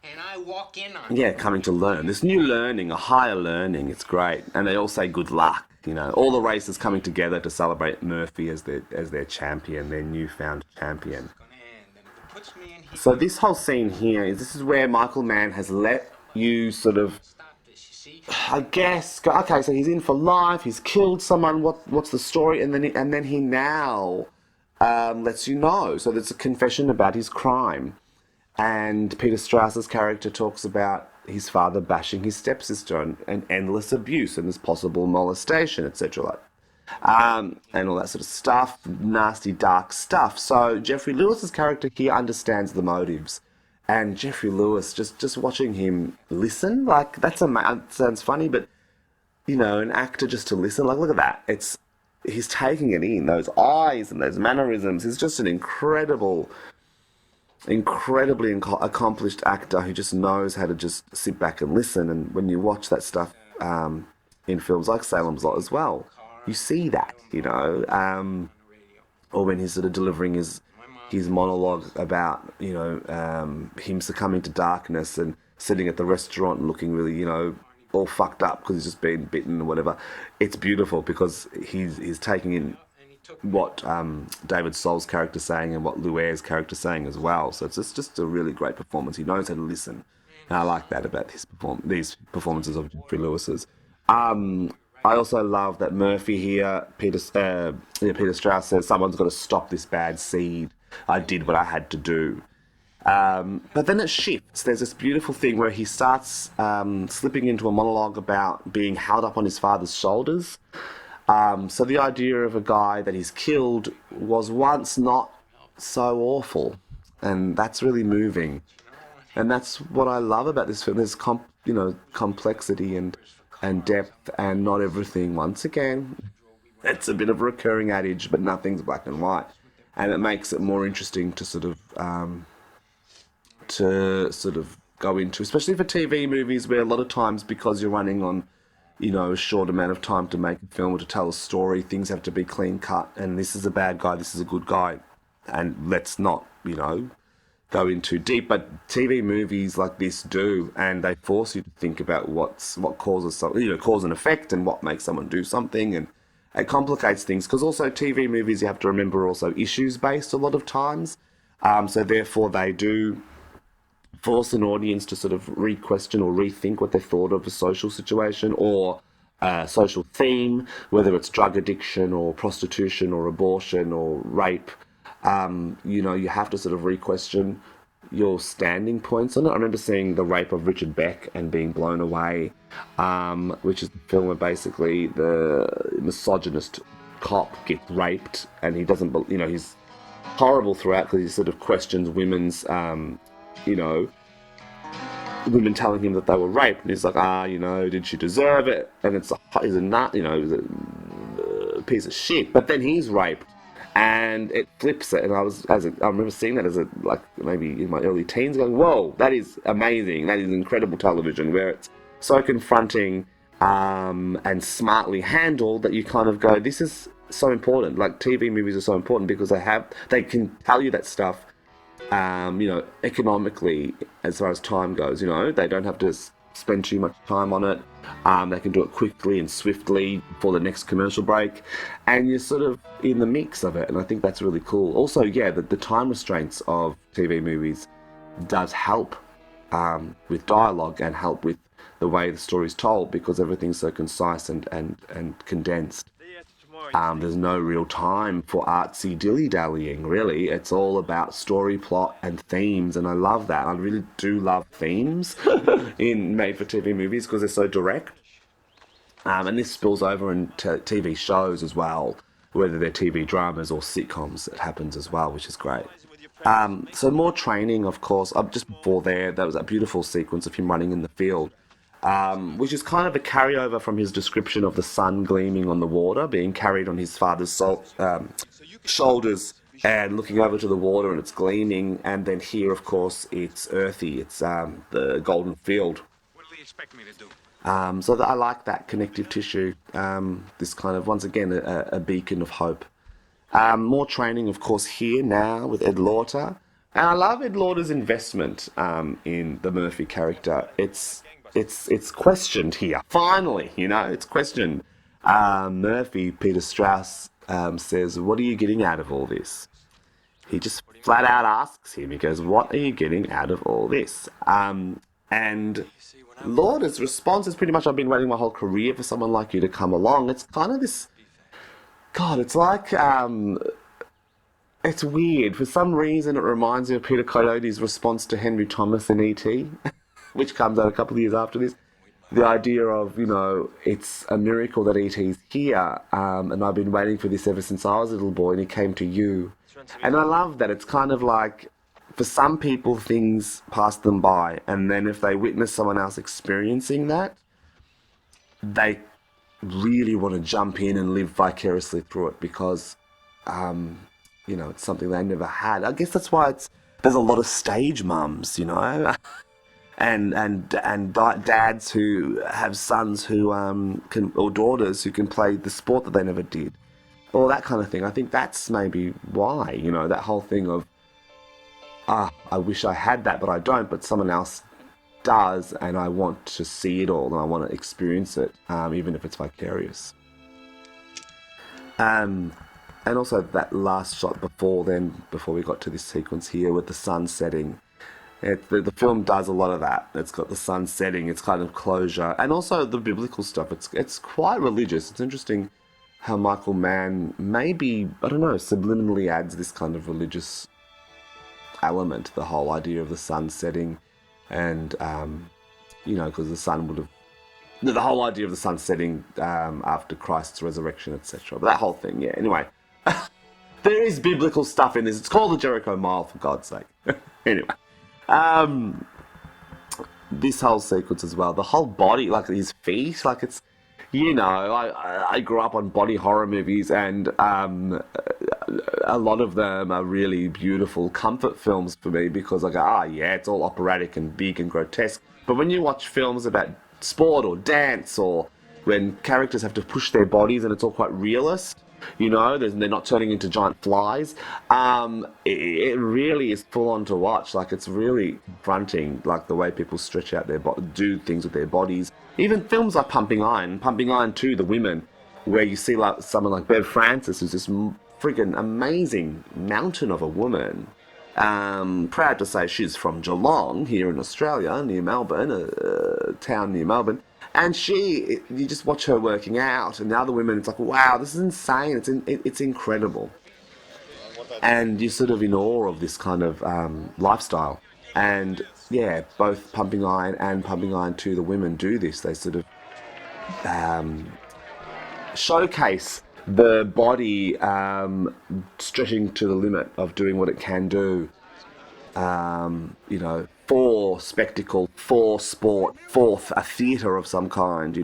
And I walk in on coming to learn. This new learning, a higher learning, it's great. And they all say good luck, all the races coming together to celebrate Murphy as their champion, their newfound champion. So this whole scene here, this is where Michael Mann has let you sort of, I guess, go, okay, so he's in for life, he's killed someone, what's the story? And then he now lets you know. So there's a confession about his crime. And Peter Strauss's character talks about his father bashing his stepsister and endless abuse and this possible molestation, etc. And all that sort of stuff, nasty, dark stuff. So Geoffrey Lewis's character here understands the motives. And Geoffrey Lewis, just watching him listen, like, that sounds funny, but, an actor just to listen, like, look at that. He's taking it in, those eyes and those mannerisms. He's just an incredibly accomplished actor who just knows how to just sit back and listen. And when you watch that stuff in films like Salem's Lot as well, you see that, or when he's sort of delivering his monologue about, him succumbing to darkness and sitting at the restaurant and looking really, all fucked up because he's just been bitten or whatever. It's beautiful because he's taking in what David Soul's character's saying and what Luair's character's saying as well. So it's just a really great performance. He knows how to listen. And I like that about these performances of Jeffrey Lewis's. I also love that Murphy here, Peter Strauss says, someone's got to stop this bad seed. I did what I had to do. But then it shifts. There's this beautiful thing where he starts slipping into a monologue about being held up on his father's shoulders. So the idea of a guy that he's killed was once not so awful. And that's really moving. And that's what I love about this film. There's complexity and depth, and not everything. Once again, it's a bit of a recurring adage, but nothing's black and white, and it makes it more interesting to sort of go into, especially for TV movies, where a lot of times, because you're running on a short amount of time to make a film or to tell a story, things have to be clean cut, and this is a bad guy, this is a good guy, and let's not go in too deep. But TV movies like this do, and they force you to think about what causes something, cause and effect, and what makes someone do something, and it complicates things, because also TV movies, you have to remember, are also issues based a lot of times, so therefore they do force an audience to sort of re-question or rethink what they thought of a social situation or a social theme, whether it's drug addiction or prostitution or abortion or rape. You have to sort of re-question your standing points on it. I remember seeing The Rape of Richard Beck and being blown away, which is the film where basically the misogynist cop gets raped, and he doesn't, he's horrible throughout because he sort of questions women's, women telling him that they were raped, and he's like, did she deserve it? And he's a nut, he's a piece of shit. But then he's raped, and it flips it. And I remember seeing that as maybe in my early teens, going, whoa, that is amazing. That is incredible television, where it's so confronting and smartly handled that you kind of go, this is so important. Like, TV movies are so important because they can tell you that stuff, economically, as far as time goes. They don't have to spend too much time on it. They can do it quickly and swiftly for the next commercial break, and you're sort of in the mix of it, and I think that's really cool. Also, the time restraints of TV movies does help with dialogue and help with the way the story's told, because everything's so concise and condensed. There's no real time for artsy dilly-dallying, really. It's all about story, plot, and themes, and I love that. I really do love themes in made-for-TV movies because they're so direct. And this spills over into TV shows as well, whether they're TV dramas or sitcoms. It happens as well, which is great. So more training, of course. Just before there was that beautiful sequence of him running in the field, which is kind of a carryover from his description of the sun gleaming on the water, being carried on his father's shoulders and looking over to the water, and it's gleaming. And then here, of course, it's earthy. It's the golden field. What do they expect me to do? So I like that connective tissue. This kind of, once again, a beacon of hope. More training, of course, here now with Ed Lauter. And I love Ed Lauter's investment in the Murphy character. It's questioned here. Finally, it's questioned. Murphy, Peter Strauss, says, what are you getting out of all this? He just flat out asks him, he goes, what are you getting out of all this? And Lauder's response is pretty much, I've been waiting my whole career for someone like you to come along. It's kind of this, God, it's like, it's weird. For some reason, it reminds me of Peter Coyote's response to Henry Thomas in E.T., which comes out a couple of years after this. The idea of, it's a miracle that E.T.'s here, and I've been waiting for this ever since I was a little boy, and he came to you. And I love that. It's kind of like, for some people, things pass them by, and then if they witness someone else experiencing that, they really want to jump in and live vicariously through it, because, it's something they never had. I guess that's why there's a lot of stage mums, and dads who have sons who or daughters who can play the sport that they never did, all that kind of thing. I think that's maybe why, that whole thing of, I wish I had that, but I don't, but someone else does, and I want to see it all, and I want to experience it, even if it's vicarious. And also that last shot before we got to this sequence here with the sun setting, The film does a lot of that. It's got the sun setting, it's kind of closure, and also the biblical stuff. It's quite religious. It's interesting how Michael Mann maybe, I don't know, subliminally adds this kind of religious element, the whole idea of the sun setting, and because the sun would have, the whole idea of the sun setting after Christ's resurrection, etc. But that whole thing, yeah. Anyway, there is biblical stuff in this. It's called the Jericho Mile, for God's sake. Anyway. This whole sequence as well, the whole body, like his feet, like it's, I grew up on body horror movies, and a lot of them are really beautiful comfort films for me, because I go, yeah, it's all operatic and big and grotesque. But when you watch films about sport or dance, or when characters have to push their bodies and it's all quite realist, they're not turning into giant flies. It really is full on to watch. Like, it's really confronting, like the way people stretch out do things with their bodies. Even films like Pumping Iron 2, The Women, where you see like someone like Bev Francis, who's this friggin' amazing mountain of a woman. Proud to say she's from Geelong, here in Australia, near Melbourne, a town near Melbourne. And you just watch her working out, and the other women, it's like, wow, this is insane. It's incredible. And you're sort of in awe of this kind of lifestyle. And yeah, both Pumping Iron and Pumping Iron 2, The Women, do this. They sort of showcase the body stretching to the limit of doing what it can do. For spectacle, for sport, for a theatre of some kind,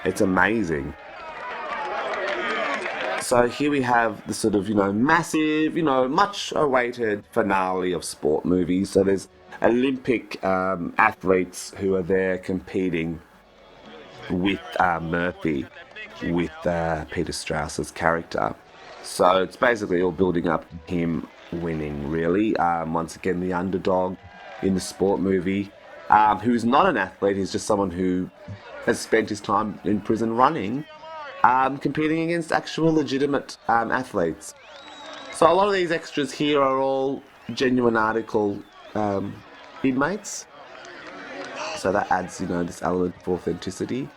It's amazing. So here we have the sort of, massive, much awaited finale of sport movies. So there's Olympic athletes who are there competing with Murphy, with Peter Strauss's character. So it's basically all building up him winning, really. Once again, the underdog in the sport movie, who's not an athlete. He's just someone who has spent his time in prison running, competing against actual legitimate athletes. So a lot of these extras here are all genuine article inmates. So that adds, this element of authenticity.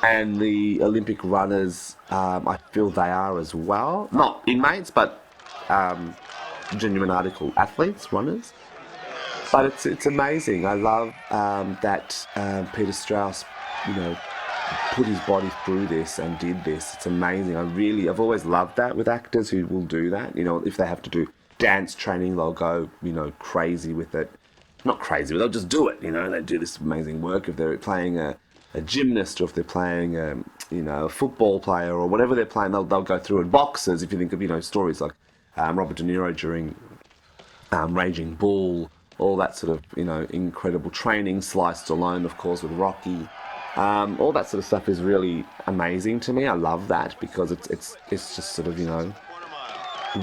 And the Olympic runners, I feel they are as well. Not inmates, but genuine article athletes, runners. But it's amazing. I love that Peter Strauss, put his body through this and did this. It's amazing. I've always loved that with actors who will do that. If they have to do dance training, they'll go, crazy with it. Not crazy, but they'll just do it. They do this amazing work. If they're playing a gymnast, or if they're playing a football player, or whatever they're playing, they'll go through it. Boxers, if you think of stories like Robert De Niro during Raging Bull, all that sort of incredible training. Sly Stallone, of course, with Rocky. All that sort of stuff is really amazing to me. I love that, because it's just sort of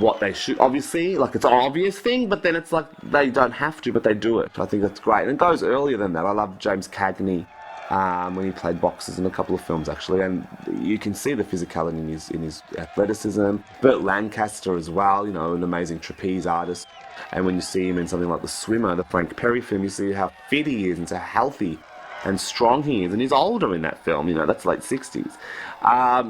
what they should, obviously, like it's an obvious thing, but then it's like they don't have to, but they do it. I think that's great, and it goes earlier than that. I love James Cagney. When he played boxers in a couple of films, actually, and you can see the physicality in his athleticism. Burt Lancaster as well, an amazing trapeze artist. And when you see him in something like The Swimmer, the Frank Perry film, you see how fit he is and how healthy and strong he is. And he's older in that film, that's late 60s.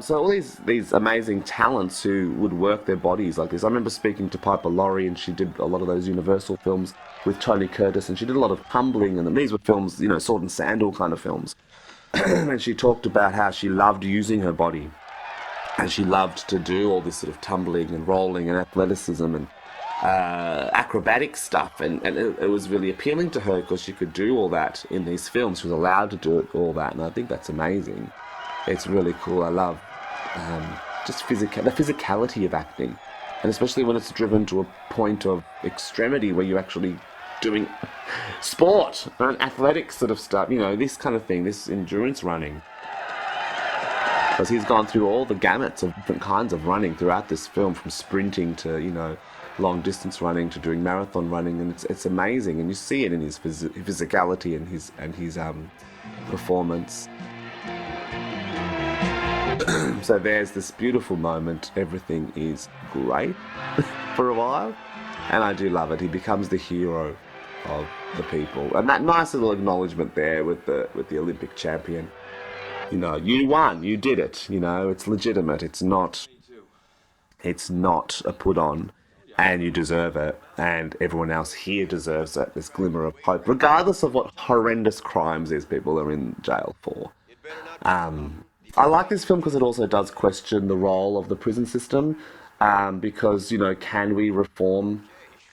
So all these amazing talents who would work their bodies like this. I remember speaking to Piper Laurie, and she did a lot of those Universal films with Tony Curtis, and she did a lot of tumbling, and these were films, sword and sandal kind of films. And she talked about how she loved using her body, and she loved to do all this sort of tumbling and rolling and athleticism and acrobatic stuff, and it was really appealing to her because she could do all that in these films. She was allowed to do all that, and I think that's amazing. It's really cool. I love just the physicality of acting, and especially when it's driven to a point of extremity where you're actually doing sport and athletic sort of stuff, this kind of thing, this endurance running. Because he's gone through all the gamuts of different kinds of running throughout this film, from sprinting to, long distance running to doing marathon running, and it's amazing, and you see it in his physicality and his performance. So there's this beautiful moment. Everything is great for a while, and I do love it. He becomes the hero of the people. And that nice little acknowledgement there with the Olympic champion. You know, you won, you did it. You know, it's legitimate. It's not a put on, and you deserve it, and everyone else here deserves it. This glimmer of hope, regardless of what horrendous crimes these people are in jail for. I like this film because it also does question the role of the prison system, because, you know, can we reform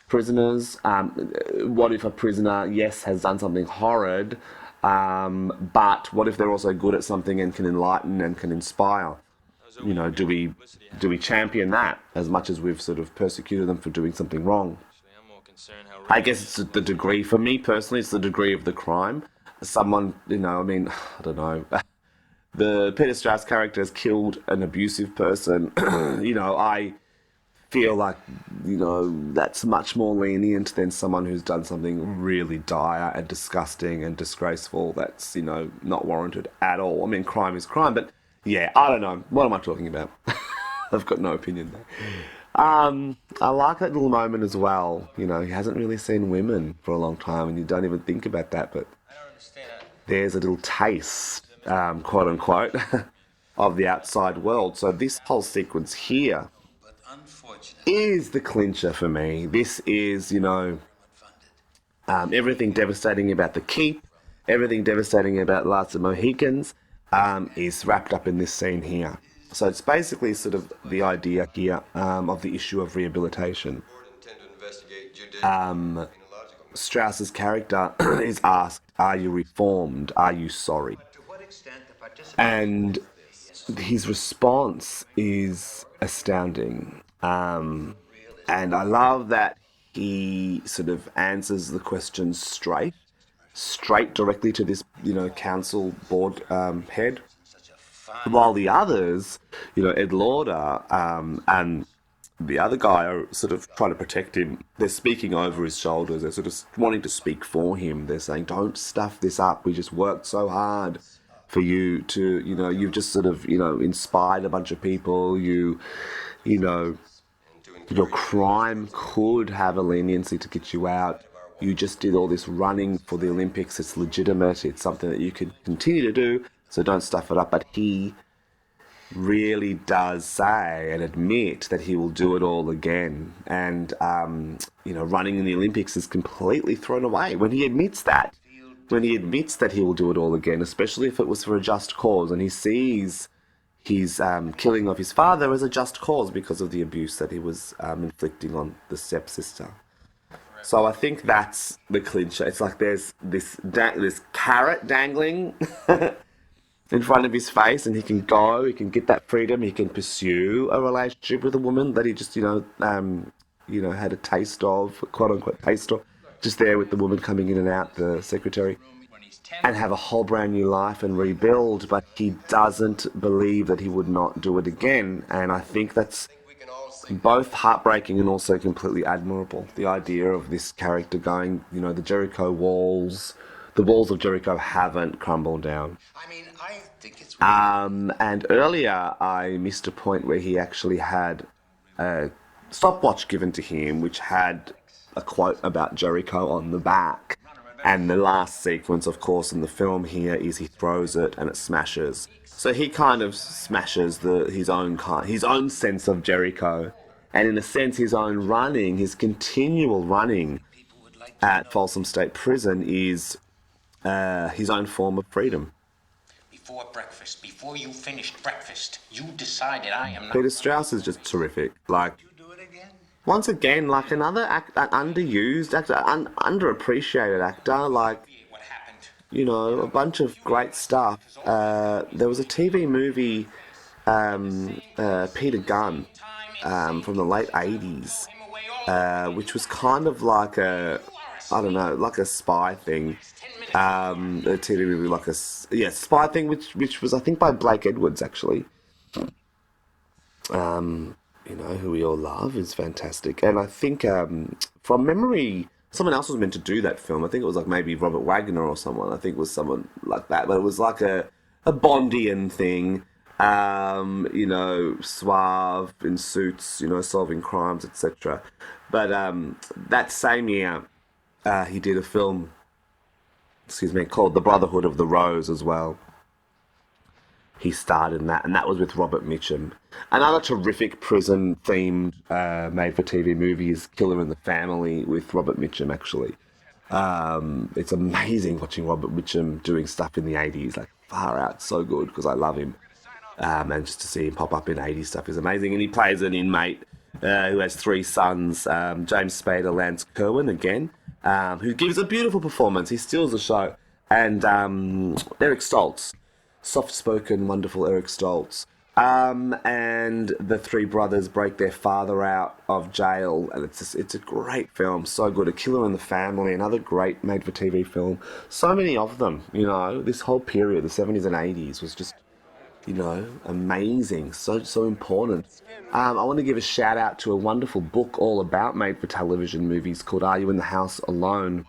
prisoners? What if a prisoner, yes, has done something horrid, but what if they're also good at something and can enlighten and can inspire? You know, do we champion that as much as we've sort of persecuted them for doing something wrong? I guess it's the degree, for me personally, it's the degree of the crime. Someone, you know, I mean, I don't know. The Peter Strauss character has killed an abusive person. You know, I feel like, you know, that's much more lenient than someone who's done something really dire and disgusting and disgraceful. That's, you know, not warranted at all. I mean, crime is crime, but yeah, I don't know. What am I talking about? I've got no opinion there. I like that little moment as well. You know, he hasn't really seen women for a long time, and you don't even think about that, but there's a little taste, quote unquote, of the outside world. So this whole sequence here is the clincher for me. This is, you know, everything devastating about the keep, everything devastating about Last of the Mohicans, is wrapped up in this scene here. So it's basically sort of the idea here of the issue of rehabilitation. Strauss's character is asked, are you reformed? Are you sorry? And his response is astounding. And I love that he sort of answers the question straight directly to this, you know, council board head. While the others, you know, Ed Lauder and the other guy are sort of trying to protect him. They're speaking over his shoulders. They're sort of wanting to speak for him. They're saying, don't stuff this up. We just worked so hard for you to, you know, you've just sort of, you know, inspired a bunch of people. You know, your crime could have a leniency to get you out. You just did all this running for the Olympics. It's legitimate. It's something that you can continue to do. So don't stuff it up. But he really does say and admit that he will do it all again. And, you know, running in the Olympics is completely thrown away when he admits that. When he admits that he will do it all again, especially if it was for a just cause. And he sees his killing of his father as a just cause because of the abuse that he was inflicting on the stepsister. So I think that's the clincher. It's like there's this carrot dangling in front of his face, and he can get that freedom, he can pursue a relationship with a woman that he just, you know, had a taste of, quote unquote taste of, just there with the woman coming in and out, the secretary, and have a whole brand new life and rebuild, but he doesn't believe that he would not do it again. And I think that's both heartbreaking and also completely admirable. The idea of this character going, you know, the walls of Jericho haven't crumbled down. I mean, I think it's... And earlier I missed a point where he actually had a stopwatch given to him, which had a quote about Jericho on the back. And the last sequence, of course, in the film here is he throws it and it smashes. So he kind of smashes his own sense of Jericho, and in a sense, his continual running at Folsom State Prison is his own form of freedom. Before breakfast, before you finished breakfast, you decided I am not... Peter Strauss is just terrific. Like, once again, like another an underused actor, underappreciated actor, like, you know, a bunch of great stuff. There was a TV movie, Peter Gunn, from the late 80s, which was kind of like like a spy thing. A TV movie, like a spy thing, which was, I think, by Blake Edwards, actually. You know, who we all love, is fantastic. And I think, from memory, someone else was meant to do that film. I think it was like maybe Robert Wagner or someone. I think it was someone like that. But it was like a Bondian thing, you know, suave in suits, you know, solving crimes, etc. But that same year, he did a film, called The Brotherhood of the Rose as well. He starred in that, and that was with Robert Mitchum. Another terrific prison-themed made-for-TV movie is Killer in the Family with Robert Mitchum, actually. It's amazing watching Robert Mitchum doing stuff in the 80s, like far out, so good, because I love him. And just to see him pop up in 80s stuff is amazing. And he plays an inmate who has three sons, James Spader, Lance Kerwin again, who gives a beautiful performance. He steals the show. And Eric Stoltz, soft-spoken, wonderful Eric Stoltz. And the three brothers break their father out of jail, and it's a great film, so good. A Killer in the Family, another great made-for-TV film. So many of them, this whole period, the 70s and 80s, was just, amazing, so important. I want to give a shout out to a wonderful book all about made-for-television movies called Are You in the House Alone?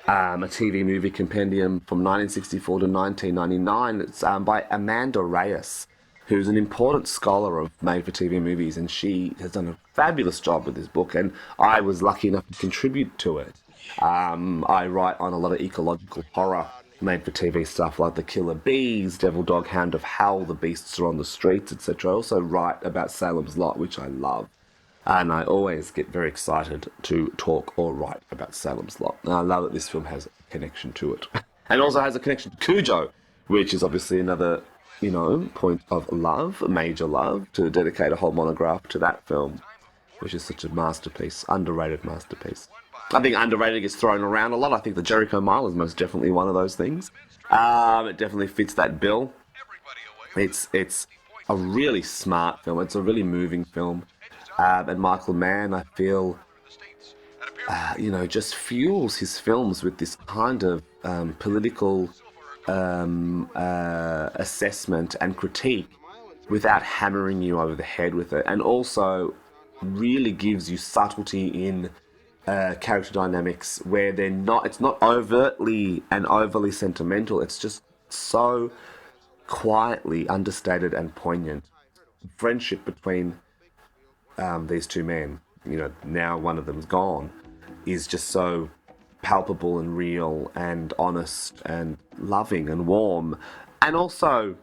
A TV movie compendium from 1964 to 1999. It's by Amanda Reyes, who's an important scholar of made-for-TV movies, and she has done a fabulous job with this book, and I was lucky enough to contribute to it. I write on a lot of ecological horror made-for-TV stuff like The Killer Bees, Devil Dog Hound of Hell, The Beasts Are on the Streets, etc. I also write about Salem's Lot, which I love. And I always get very excited to talk or write about Salem's Lot. And I love that this film has a connection to it. And also has a connection to Cujo, which is obviously another, point of love, major love, to dedicate a whole monograph to that film, which is such a masterpiece, underrated masterpiece. I think underrated gets thrown around a lot. I think the Jericho Mile is most definitely one of those things. It definitely fits that bill. It's a really smart film. It's a really moving film. And Michael Mann, I feel, just fuels his films with this kind of political assessment and critique without hammering you over the head with it. And also really gives you subtlety in character dynamics where it's not overtly and overly sentimental. It's just so quietly understated and poignant. Friendship between these two men, now one of them's gone, is just so palpable and real and honest and loving and warm. And also,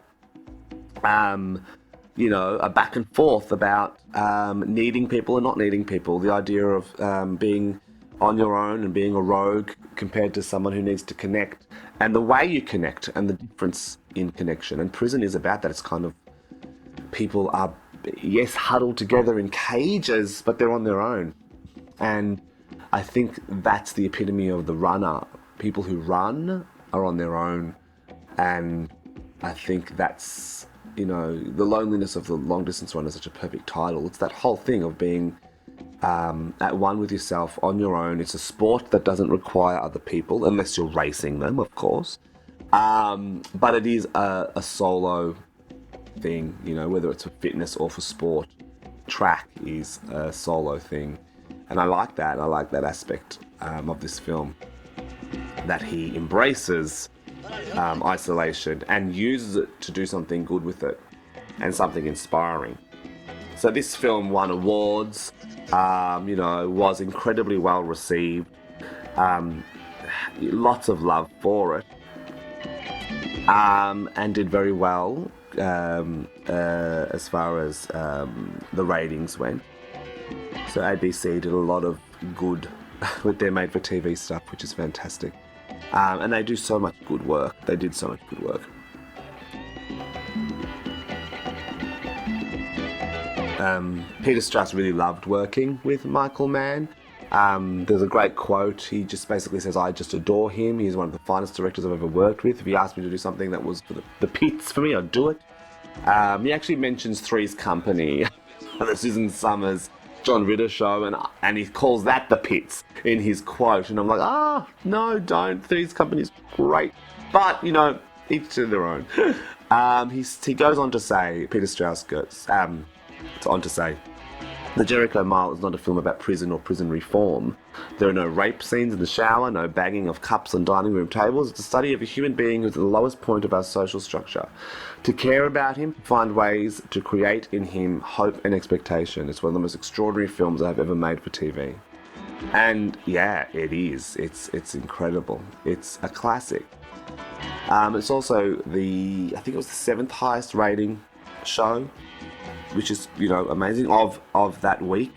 a back and forth about needing people and not needing people. The idea of being on your own and being a rogue compared to someone who needs to connect. And the way you connect and the difference in connection. And prison is about that. It's kind of, people are, yes, huddled together in cages, but they're on their own. And I think that's the epitome of the runner. People who run are on their own. And I think that's, the loneliness of the long distance runner is such a perfect title. It's that whole thing of being at one with yourself, on your own. It's a sport that doesn't require other people, unless you're racing them, of course. But it is a solo thing, whether it's for fitness or for sport. Track is a solo thing. And I like that. I like that aspect of this film, that he embraces isolation and uses it to do something good with it and something inspiring. So this film won awards, was incredibly well received, lots of love for it, and did very well as far as the ratings went. So ABC did a lot of good with their made-for-TV stuff, which is fantastic. And they do so much good work. They did so much good work. Peter Strauss really loved working with Michael Mann. There's a great quote. He just basically says, I just adore him. He's one of the finest directors I've ever worked with. If he asked me to do something that was for the pits for me, I'd do it. He actually mentions Three's Company, the Susan Summers, John Ritter show, and he calls that the pits in his quote. And I'm like, no, don't. Three's Company's great. But, each to their own. He goes on to say, Peter Strauss goes on to say, The Jericho Mile is not a film about prison or prison reform. There are no rape scenes in the shower, no banging of cups on dining room tables. It's a study of a human being who's at the lowest point of our social structure. To care about him, find ways to create in him hope and expectation. It's one of the most extraordinary films I've ever made for TV. And yeah, it is. It's incredible. It's a classic. It's also I think it was the 7th highest rating show, which is, amazing, of that week.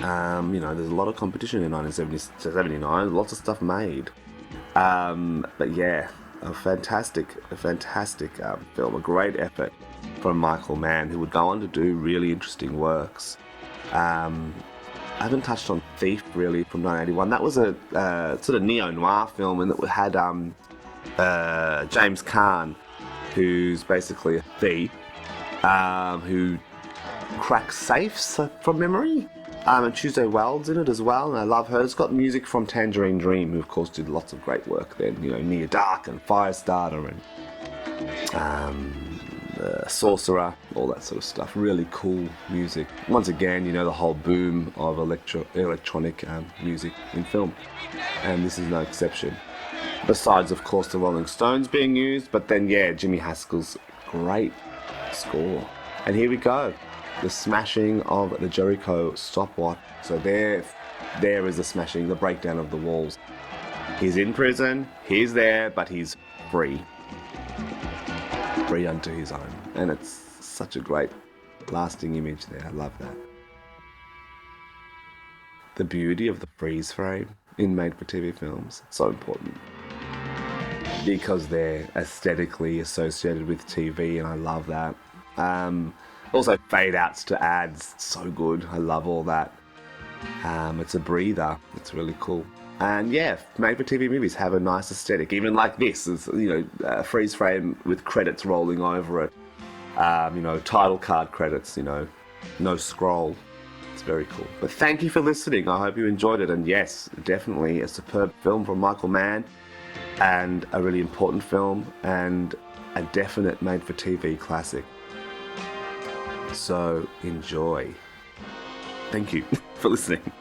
There's a lot of competition in 1979, lots of stuff made. But yeah, a fantastic film, a great effort from Michael Mann, who would go on to do really interesting works. I haven't touched on Thief, really, from 1981. That was a sort of neo-noir film, and it had James Caan, who's basically a thief who cracks safes from memory. And Tuesday Wells in it as well, and I love her. It's got music from Tangerine Dream, who of course did lots of great work then, Near Dark and Firestarter and Sorcerer, all that sort of stuff. Really cool music. Once again, the whole boom of electronic music in film, and this is no exception. Besides, of course, the Rolling Stones being used, but then, yeah, Jimmy Haskell's great score. And here we go. The smashing of the Jericho stopwatch. So there is the smashing, the breakdown of the walls. He's in prison, he's there, but he's free. Free unto his own. And it's such a great lasting image there. I love that. The beauty of the freeze frame in made-for-TV films, so important. Because they're aesthetically associated with TV, and I love that. Also, fade outs to ads, so good. I love all that. It's a breather. It's really cool. And yeah, made-for-TV movies have a nice aesthetic, even like this. It's, a freeze frame with credits rolling over it. Title card credits. No scroll. It's very cool. But thank you for listening. I hope you enjoyed it. And yes, definitely a superb film from Michael Mann, and a really important film, and a definite made-for-TV classic. So enjoy. Thank you for listening.